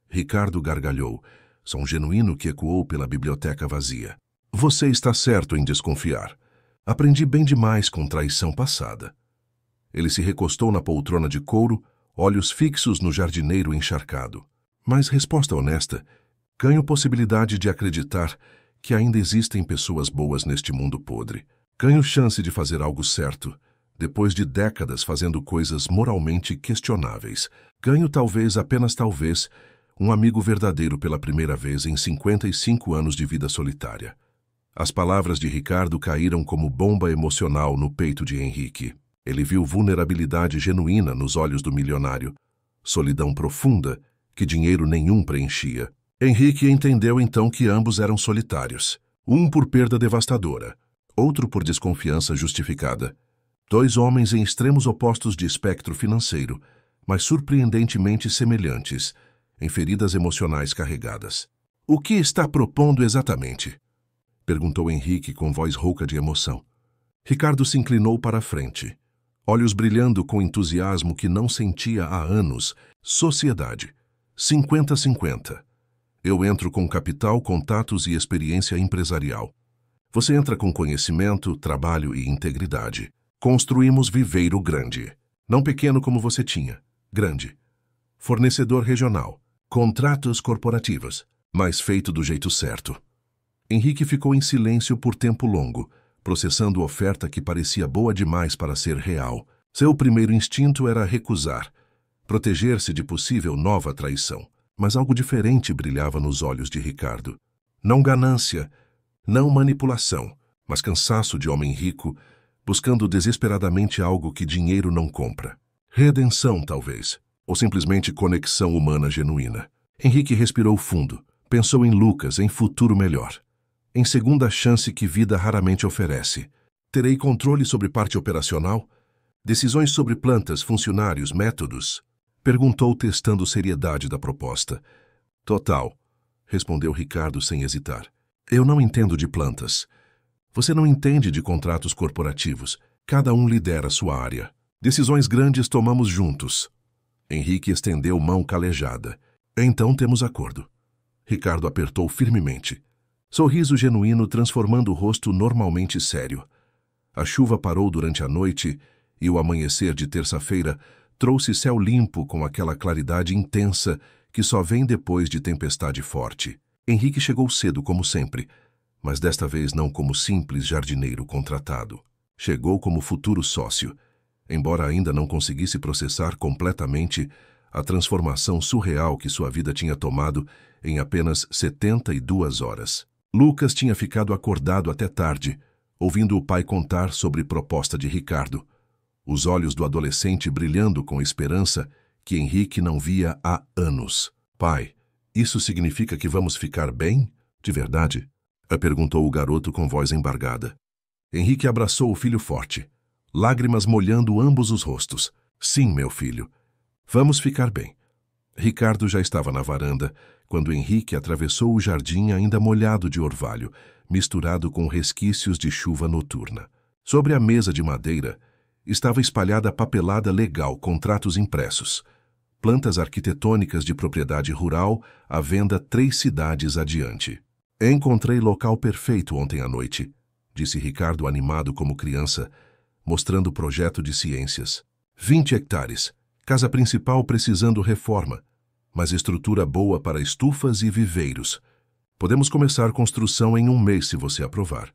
Ricardo gargalhou, som genuíno que ecoou pela biblioteca vazia. Você está certo em desconfiar. Aprendi bem demais com traição passada. Ele se recostou na poltrona de couro, olhos fixos no jardineiro encharcado. Mas resposta honesta, ganho possibilidade de acreditar que ainda existem pessoas boas neste mundo podre. Ganho chance de fazer algo certo, depois de décadas fazendo coisas moralmente questionáveis. Ganho talvez, apenas talvez, um amigo verdadeiro pela primeira vez em 55 anos de vida solitária. As palavras de Ricardo caíram como bomba emocional no peito de Henrique. Ele viu vulnerabilidade genuína nos olhos do milionário, solidão profunda que dinheiro nenhum preenchia. Henrique entendeu então que ambos eram solitários, um por perda devastadora, outro por desconfiança justificada. 2 homens em extremos opostos de espectro financeiro, mas surpreendentemente semelhantes, em feridas emocionais carregadas. O que está propondo exatamente? Perguntou Henrique com voz rouca de emoção. Ricardo se inclinou para a frente, olhos brilhando com entusiasmo que não sentia há anos. Sociedade. 50-50. Eu entro com capital, contatos e experiência empresarial. Você entra com conhecimento, trabalho e integridade. Construímos viveiro grande. Não pequeno como você tinha. Grande. Fornecedor regional. Contratos corporativos. Mas feito do jeito certo. Henrique ficou em silêncio por tempo longo, processando a oferta que parecia boa demais para ser real. Seu primeiro instinto era recusar, proteger-se de possível nova traição. Mas algo diferente brilhava nos olhos de Ricardo. Não ganância, não manipulação, mas cansaço de homem rico, buscando desesperadamente algo que dinheiro não compra. Redenção, talvez, ou simplesmente conexão humana genuína. Henrique respirou fundo, pensou em Lucas, em futuro melhor. Em segunda chance que vida raramente oferece. Terei controle sobre parte operacional? Decisões sobre plantas, funcionários, métodos? Perguntou, testando seriedade da proposta. Total, respondeu Ricardo sem hesitar. Eu não entendo de plantas. Você não entende de contratos corporativos. Cada um lidera sua área. Decisões grandes tomamos juntos. Henrique estendeu mão calejada. Então temos acordo. Ricardo apertou firmemente. Sorriso genuíno transformando o rosto normalmente sério. A chuva parou durante a noite e o amanhecer de terça-feira trouxe céu limpo com aquela claridade intensa que só vem depois de tempestade forte. Henrique chegou cedo, como sempre, mas desta vez não como simples jardineiro contratado. Chegou como futuro sócio, embora ainda não conseguisse processar completamente a transformação surreal que sua vida tinha tomado em apenas 72 horas. Lucas tinha ficado acordado até tarde, ouvindo o pai contar sobre proposta de Ricardo, os olhos do adolescente brilhando com esperança que Henrique não via há anos. Pai, isso significa que vamos ficar bem? De verdade? Perguntou o garoto com voz embargada. Henrique abraçou o filho forte, lágrimas molhando ambos os rostos. Sim, meu filho. Vamos ficar bem. Ricardo já estava na varanda, quando Henrique atravessou o jardim ainda molhado de orvalho, misturado com resquícios de chuva noturna. Sobre a mesa de madeira, estava espalhada papelada legal, contratos impressos, plantas arquitetônicas de propriedade rural à venda 3 cidades adiante. Encontrei local perfeito ontem à noite, disse Ricardo animado como criança, mostrando o projeto de ciências. 20 hectares, casa principal precisando reforma, mas estrutura boa para estufas e viveiros. Podemos começar construção em 1 mês se você aprovar.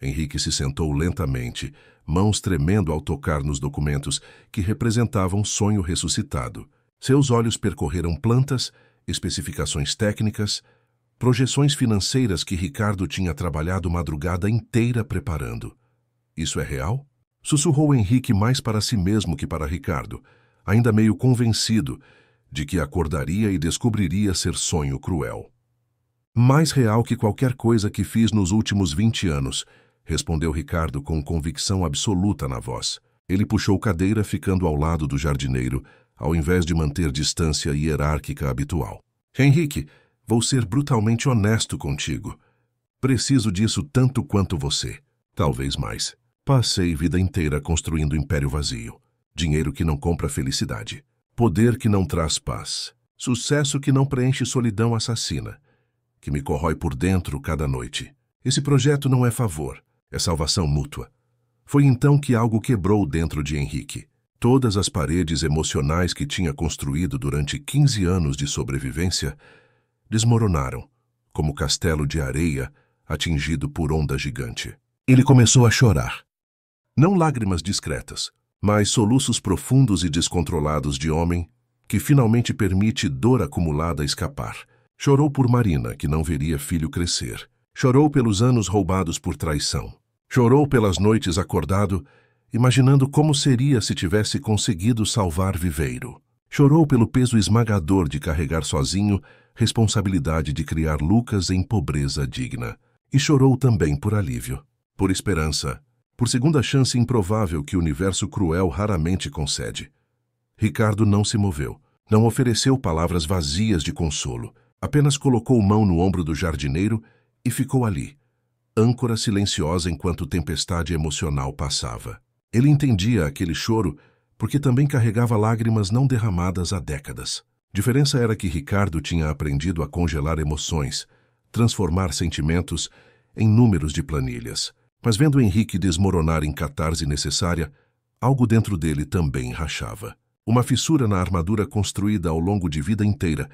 Henrique se sentou lentamente, mãos tremendo ao tocar nos documentos que representavam um sonho ressuscitado. Seus olhos percorreram plantas, especificações técnicas, projeções financeiras que Ricardo tinha trabalhado madrugada inteira preparando. Isso é real? Sussurrou Henrique mais para si mesmo que para Ricardo, ainda meio convencido de que acordaria e descobriria ser sonho cruel. Mais real que qualquer coisa que fiz nos últimos 20 anos, respondeu Ricardo com convicção absoluta na voz. Ele puxou cadeira ficando ao lado do jardineiro, ao invés de manter distância hierárquica habitual. Henrique, vou ser brutalmente honesto contigo. Preciso disso tanto quanto você, talvez mais. Passei vida inteira construindo império vazio, dinheiro que não compra felicidade, poder que não traz paz, sucesso que não preenche solidão assassina, que me corrói por dentro cada noite. Esse projeto não é favor, é salvação mútua. Foi então que algo quebrou dentro de Henrique. Todas as paredes emocionais que tinha construído durante 15 anos de sobrevivência desmoronaram, como castelo de areia atingido por onda gigante. Ele começou a chorar. Não lágrimas discretas, mas soluços profundos e descontrolados de homem que finalmente permite dor acumulada escapar. Chorou por Marina, que não veria filho crescer. Chorou pelos anos roubados por traição. Chorou pelas noites acordado, imaginando como seria se tivesse conseguido salvar Viveiro. Chorou pelo peso esmagador de carregar sozinho responsabilidade de criar Lucas em pobreza digna. E chorou também por alívio, por esperança, por segunda chance improvável que o universo cruel raramente concede. Ricardo não se moveu, não ofereceu palavras vazias de consolo, apenas colocou mão no ombro do jardineiro e ficou ali, âncora silenciosa enquanto tempestade emocional passava. Ele entendia aquele choro porque também carregava lágrimas não derramadas há décadas. Diferença era que Ricardo tinha aprendido a congelar emoções, transformar sentimentos em números de planilhas. Mas vendo Henrique desmoronar em catarse necessária, algo dentro dele também rachava. Uma fissura na armadura construída ao longo de vida inteira,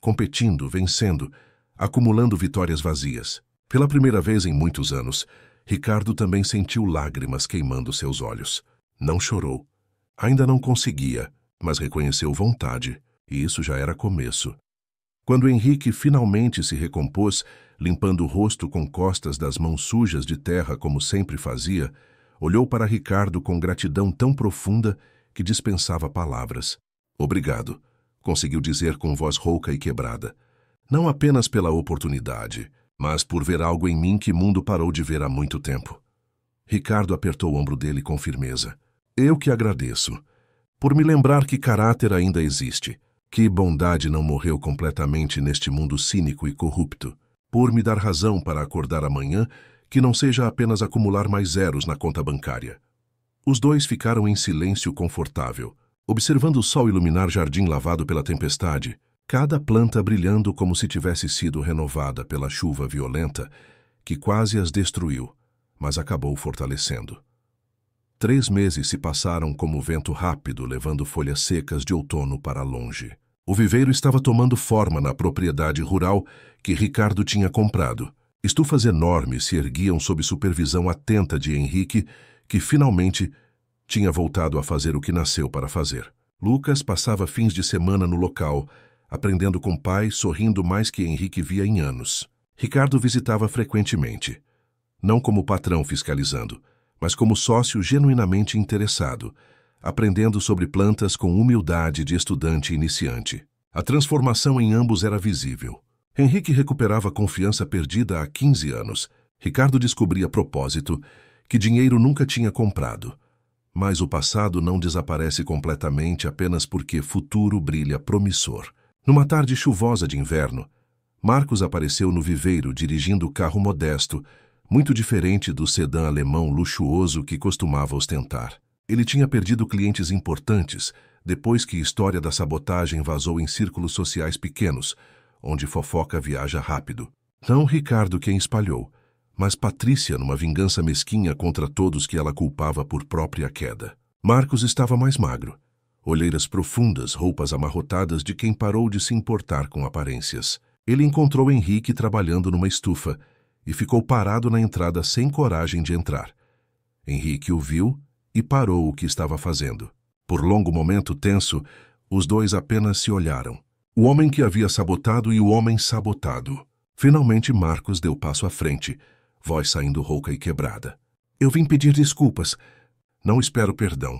competindo, vencendo, acumulando vitórias vazias. Pela primeira vez em muitos anos, Ricardo também sentiu lágrimas queimando seus olhos. Não chorou. Ainda não conseguia, mas reconheceu vontade, e isso já era começo. Quando Henrique finalmente se recompôs, limpando o rosto com costas das mãos sujas de terra como sempre fazia, olhou para Ricardo com gratidão tão profunda que dispensava palavras. Obrigado, conseguiu dizer com voz rouca e quebrada. Não apenas pela oportunidade, mas por ver algo em mim que o mundo parou de ver há muito tempo. Ricardo apertou o ombro dele com firmeza. Eu que agradeço, por me lembrar que caráter ainda existe, que bondade não morreu completamente neste mundo cínico e corrupto, por me dar razão para acordar amanhã que não seja apenas acumular mais zeros na conta bancária. Os dois ficaram em silêncio confortável, observando o sol iluminar jardim lavado pela tempestade, cada planta brilhando como se tivesse sido renovada pela chuva violenta que quase as destruiu, mas acabou fortalecendo. 3 meses se passaram como vento rápido, levando folhas secas de outono para longe. O viveiro estava tomando forma na propriedade rural que Ricardo tinha comprado. Estufas enormes se erguiam sob supervisão atenta de Henrique, que finalmente tinha voltado a fazer o que nasceu para fazer. Lucas passava fins de semana no local, aprendendo com o pai, sorrindo mais que Henrique via em anos. Ricardo visitava frequentemente, não como patrão fiscalizando, mas como sócio genuinamente interessado, aprendendo sobre plantas com humildade de estudante iniciante. A transformação em ambos era visível. Henrique recuperava a confiança perdida há 15 anos. Ricardo descobria a propósito que dinheiro nunca tinha comprado. Mas o passado não desaparece completamente apenas porque futuro brilha promissor. Numa tarde chuvosa de inverno, Marcos apareceu no viveiro dirigindo o carro modesto, muito diferente do sedã alemão luxuoso que costumava ostentar. Ele tinha perdido clientes importantes depois que a história da sabotagem vazou em círculos sociais pequenos, onde fofoca viaja rápido. Não Ricardo quem espalhou, mas Patrícia numa vingança mesquinha contra todos que ela culpava por própria queda. Marcos estava mais magro, olheiras profundas, roupas amarrotadas de quem parou de se importar com aparências. Ele encontrou Henrique trabalhando numa estufa e ficou parado na entrada sem coragem de entrar. Henrique o viu e parou o que estava fazendo. Por longo momento tenso, os dois apenas se olharam. O homem que havia sabotado e o homem sabotado. Finalmente Marcos deu passo à frente, voz saindo rouca e quebrada. Eu vim pedir desculpas. Não espero perdão.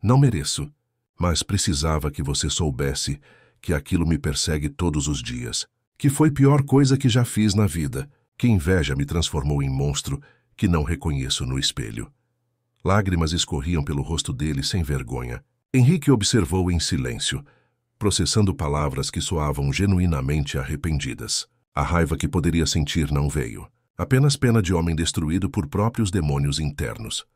Não mereço, mas precisava que você soubesse que aquilo me persegue todos os dias. Que foi a pior coisa que já fiz na vida. Que inveja me transformou em monstro que não reconheço no espelho. Lágrimas escorriam pelo rosto dele sem vergonha. Henrique observou em silêncio, processando palavras que soavam genuinamente arrependidas. A raiva que poderia sentir não veio. Apenas pena de homem destruído por próprios demônios internos.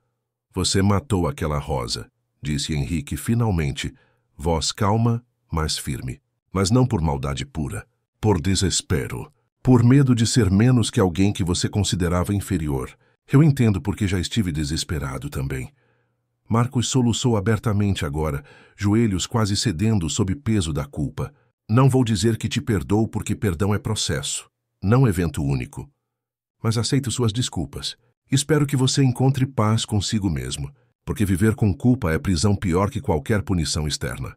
Você matou aquela rosa, disse Henrique finalmente, voz calma, mas firme. Mas não por maldade pura, por desespero. Por medo de ser menos que alguém que você considerava inferior. Eu entendo porque já estive desesperado também. Marcos soluçou abertamente agora, joelhos quase cedendo sob peso da culpa. Não vou dizer que te perdoo porque perdão é processo, não evento único. Mas aceito suas desculpas. Espero que você encontre paz consigo mesmo, porque viver com culpa é prisão pior que qualquer punição externa.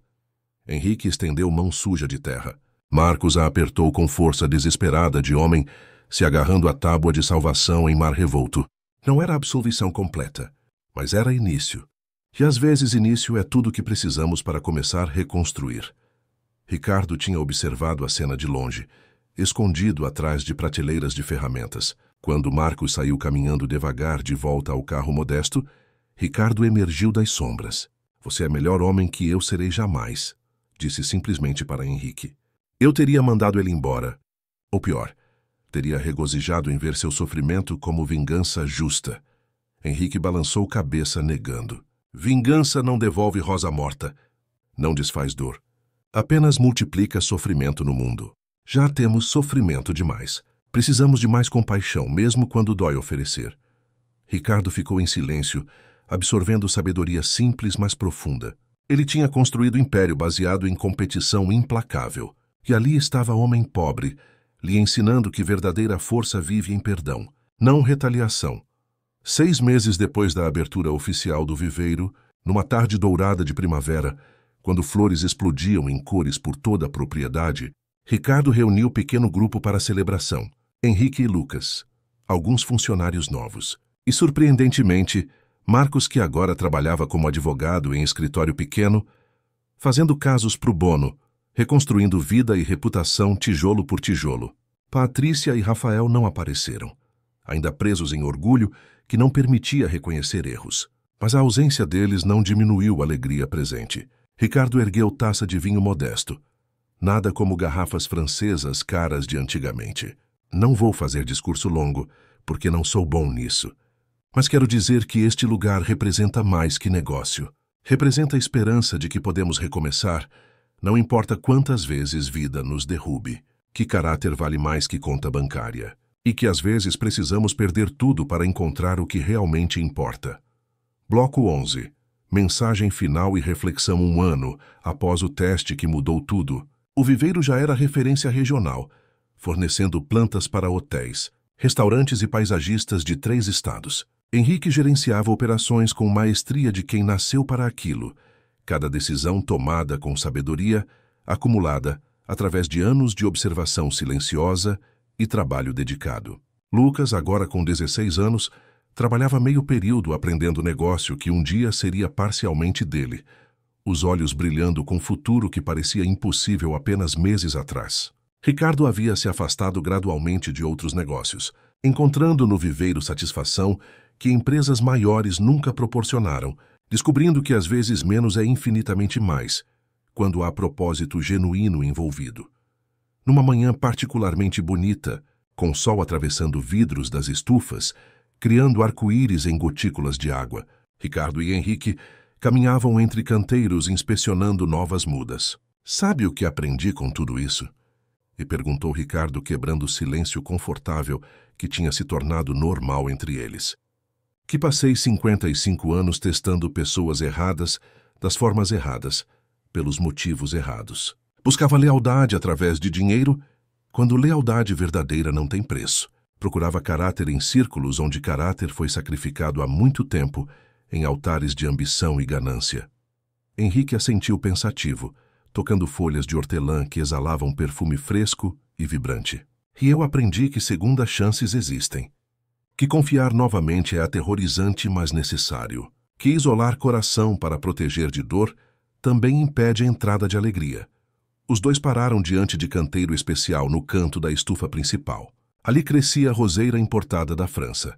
Henrique estendeu mão suja de terra. Marcos a apertou com força desesperada de homem, se agarrando à tábua de salvação em mar revolto. Não era absolvição completa, mas era início. E às vezes início é tudo o que precisamos para começar a reconstruir. Ricardo tinha observado a cena de longe, escondido atrás de prateleiras de ferramentas. Quando Marcos saiu caminhando devagar de volta ao carro modesto, Ricardo emergiu das sombras. Você é melhor homem que eu serei jamais, disse simplesmente para Henrique. Eu teria mandado ele embora. Ou pior, teria regozijado em ver seu sofrimento como vingança justa. Henrique balançou cabeça negando. Vingança não devolve rosa morta. Não desfaz dor. Apenas multiplica sofrimento no mundo. Já temos sofrimento demais. Precisamos de mais compaixão, mesmo quando dói oferecer. Ricardo ficou em silêncio, absorvendo sabedoria simples, mas profunda. Ele tinha construído império baseado em competição implacável. E ali estava homem pobre, lhe ensinando que verdadeira força vive em perdão, não retaliação. 6 meses depois da abertura oficial do viveiro, numa tarde dourada de primavera, quando flores explodiam em cores por toda a propriedade, Ricardo reuniu o pequeno grupo para a celebração. Henrique e Lucas, alguns funcionários novos. E, surpreendentemente, Marcos, que agora trabalhava como advogado em escritório pequeno, fazendo casos pro bono, reconstruindo vida e reputação tijolo por tijolo. Patrícia e Rafael não apareceram, ainda presos em orgulho que não permitia reconhecer erros. Mas a ausência deles não diminuiu a alegria presente. Ricardo ergueu taça de vinho modesto. Nada como garrafas francesas caras de antigamente. Não vou fazer discurso longo, porque não sou bom nisso. Mas quero dizer que este lugar representa mais que negócio. Representa a esperança de que podemos recomeçar, não importa quantas vezes vida nos derrube, que caráter vale mais que conta bancária, e que às vezes precisamos perder tudo para encontrar o que realmente importa. Bloco 11. Mensagem final e reflexão 1 ano após o teste que mudou tudo. O viveiro já era referência regional, fornecendo plantas para hotéis, restaurantes e paisagistas de 3 estados. Henrique gerenciava operações com maestria de quem nasceu para aquilo, cada decisão tomada com sabedoria, acumulada através de anos de observação silenciosa e trabalho dedicado. Lucas, agora com 16 anos, trabalhava meio período aprendendo negócio que um dia seria parcialmente dele, os olhos brilhando com futuro que parecia impossível apenas meses atrás. Ricardo havia se afastado gradualmente de outros negócios, encontrando no viveiro satisfação que empresas maiores nunca proporcionaram, descobrindo que às vezes menos é infinitamente mais, quando há propósito genuíno envolvido. Numa manhã particularmente bonita, com o sol atravessando vidros das estufas, criando arco-íris em gotículas de água, Ricardo e Henrique caminhavam entre canteiros inspecionando novas mudas. "Sabe o que aprendi com tudo isso?" E perguntou Ricardo, quebrando o silêncio confortável que tinha se tornado normal entre eles. "Que passei 55 anos testando pessoas erradas, das formas erradas, pelos motivos errados. Buscava lealdade através de dinheiro, quando lealdade verdadeira não tem preço. Procurava caráter em círculos onde caráter foi sacrificado há muito tempo, em altares de ambição e ganância." Henrique assentiu pensativo, tocando folhas de hortelã que exalavam perfume fresco e vibrante. "E eu aprendi que segundas chances existem. Que confiar novamente é aterrorizante, mas necessário. Que isolar coração para proteger de dor também impede a entrada de alegria." Os dois pararam diante de canteiro especial no canto da estufa principal. Ali crescia a roseira importada da França,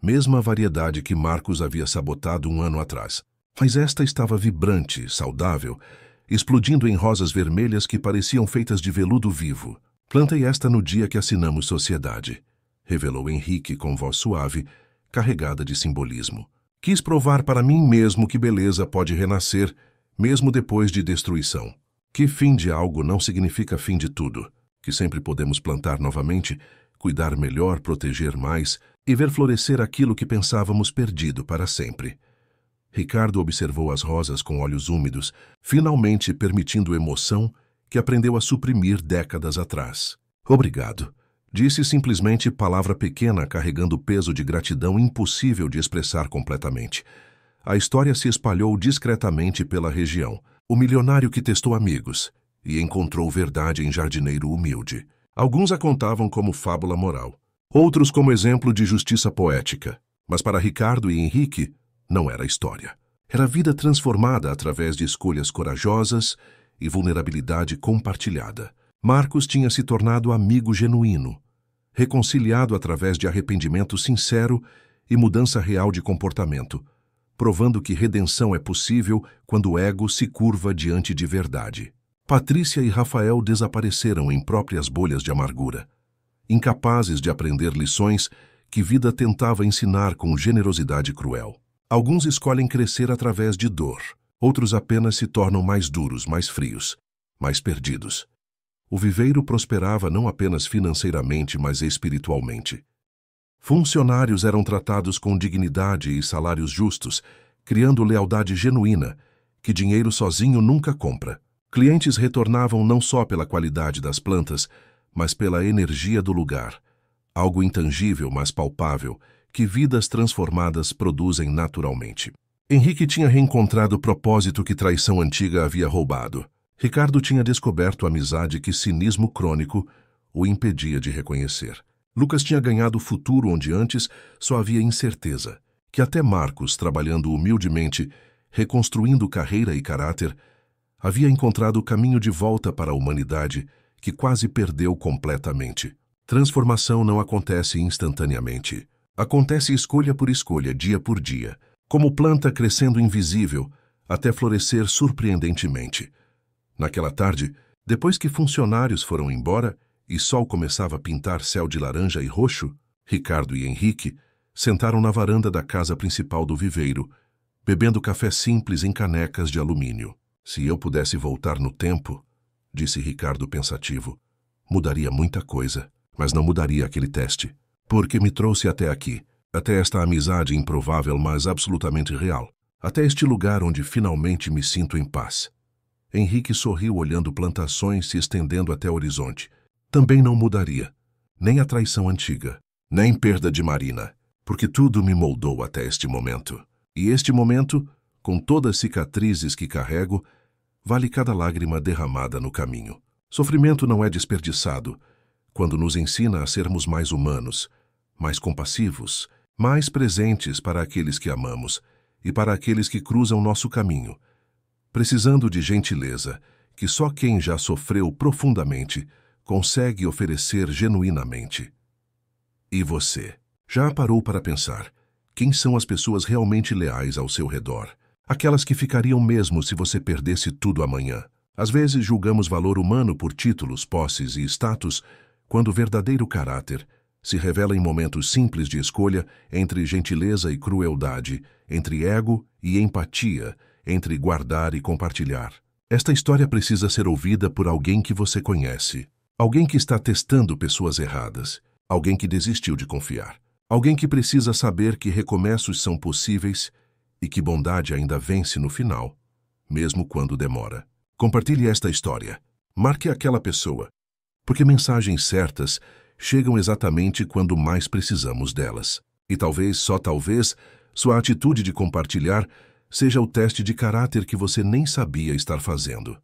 mesma variedade que Marcos havia sabotado um ano atrás. Mas esta estava vibrante, saudável, explodindo em rosas vermelhas que pareciam feitas de veludo vivo. "Plantei esta no dia que assinamos sociedade", revelou Henrique com voz suave, carregada de simbolismo. "Quis provar para mim mesmo que beleza pode renascer, mesmo depois de destruição. Que fim de algo não significa fim de tudo. Que sempre podemos plantar novamente, cuidar melhor, proteger mais e ver florescer aquilo que pensávamos perdido para sempre." Ricardo observou as rosas com olhos úmidos, finalmente permitindo emoção que aprendeu a suprimir décadas atrás. "Obrigado", disse simplesmente, palavra pequena carregando peso de gratidão impossível de expressar completamente. A história se espalhou discretamente pela região. O milionário que testou amigos e encontrou verdade em jardineiro humilde. Alguns a contavam como fábula moral, outros como exemplo de justiça poética. Mas para Ricardo e Henrique, não era história. Era vida transformada através de escolhas corajosas e vulnerabilidade compartilhada. Marcos tinha se tornado amigo genuíno, reconciliado através de arrependimento sincero e mudança real de comportamento, provando que redenção é possível quando o ego se curva diante de verdade. Patrícia e Rafael desapareceram em próprias bolhas de amargura, incapazes de aprender lições que vida tentava ensinar com generosidade cruel. Alguns escolhem crescer através de dor, outros apenas se tornam mais duros, mais frios, mais perdidos. O viveiro prosperava não apenas financeiramente, mas espiritualmente. Funcionários eram tratados com dignidade e salários justos, criando lealdade genuína, que dinheiro sozinho nunca compra. Clientes retornavam não só pela qualidade das plantas, mas pela energia do lugar, algo intangível, mas palpável, que vidas transformadas produzem naturalmente. Henrique tinha reencontrado o propósito que traição antiga havia roubado. Ricardo tinha descoberto a amizade que cinismo crônico o impedia de reconhecer. Lucas tinha ganhado o futuro onde antes só havia incerteza, que até Marcos, trabalhando humildemente, reconstruindo carreira e caráter, havia encontrado o caminho de volta para a humanidade que quase perdeu completamente. Transformação não acontece instantaneamente. Acontece escolha por escolha, dia por dia, como planta crescendo invisível, até florescer surpreendentemente. Naquela tarde, depois que funcionários foram embora e sol começava a pintar céu de laranja e roxo, Ricardo e Henrique sentaram na varanda da casa principal do viveiro, bebendo café simples em canecas de alumínio. "Se eu pudesse voltar no tempo", disse Ricardo pensativo, "mudaria muita coisa, mas não mudaria aquele teste, porque me trouxe até aqui." Até esta amizade improvável, mas absolutamente real. Até este lugar onde finalmente me sinto em paz. Henrique sorriu olhando plantações se estendendo até o horizonte. Também não mudaria. Nem a traição antiga, nem perda de Marina, porque tudo me moldou até este momento. E este momento, com todas as cicatrizes que carrego, vale cada lágrima derramada no caminho. Sofrimento não é desperdiçado quando nos ensina a sermos mais humanos, mais compassivos, mais presentes para aqueles que amamos e para aqueles que cruzam nosso caminho, precisando de gentileza que só quem já sofreu profundamente consegue oferecer genuinamente. E você? Já parou para pensar quem são as pessoas realmente leais ao seu redor? Aquelas que ficariam mesmo se você perdesse tudo amanhã. Às vezes julgamos valor humano por títulos, posses e status, quando o verdadeiro caráter se revela em momentos simples de escolha entre gentileza e crueldade, entre ego e empatia, entre guardar e compartilhar. Esta história precisa ser ouvida por alguém que você conhece. Alguém que está testando pessoas erradas. Alguém que desistiu de confiar. Alguém que precisa saber que recomeços são possíveis e que bondade ainda vence no final, mesmo quando demora. Compartilhe esta história. Marque aquela pessoa, porque mensagens certas chegam exatamente quando mais precisamos delas. E talvez, só talvez, sua atitude de compartilhar seja o teste de caráter que você nem sabia estar fazendo.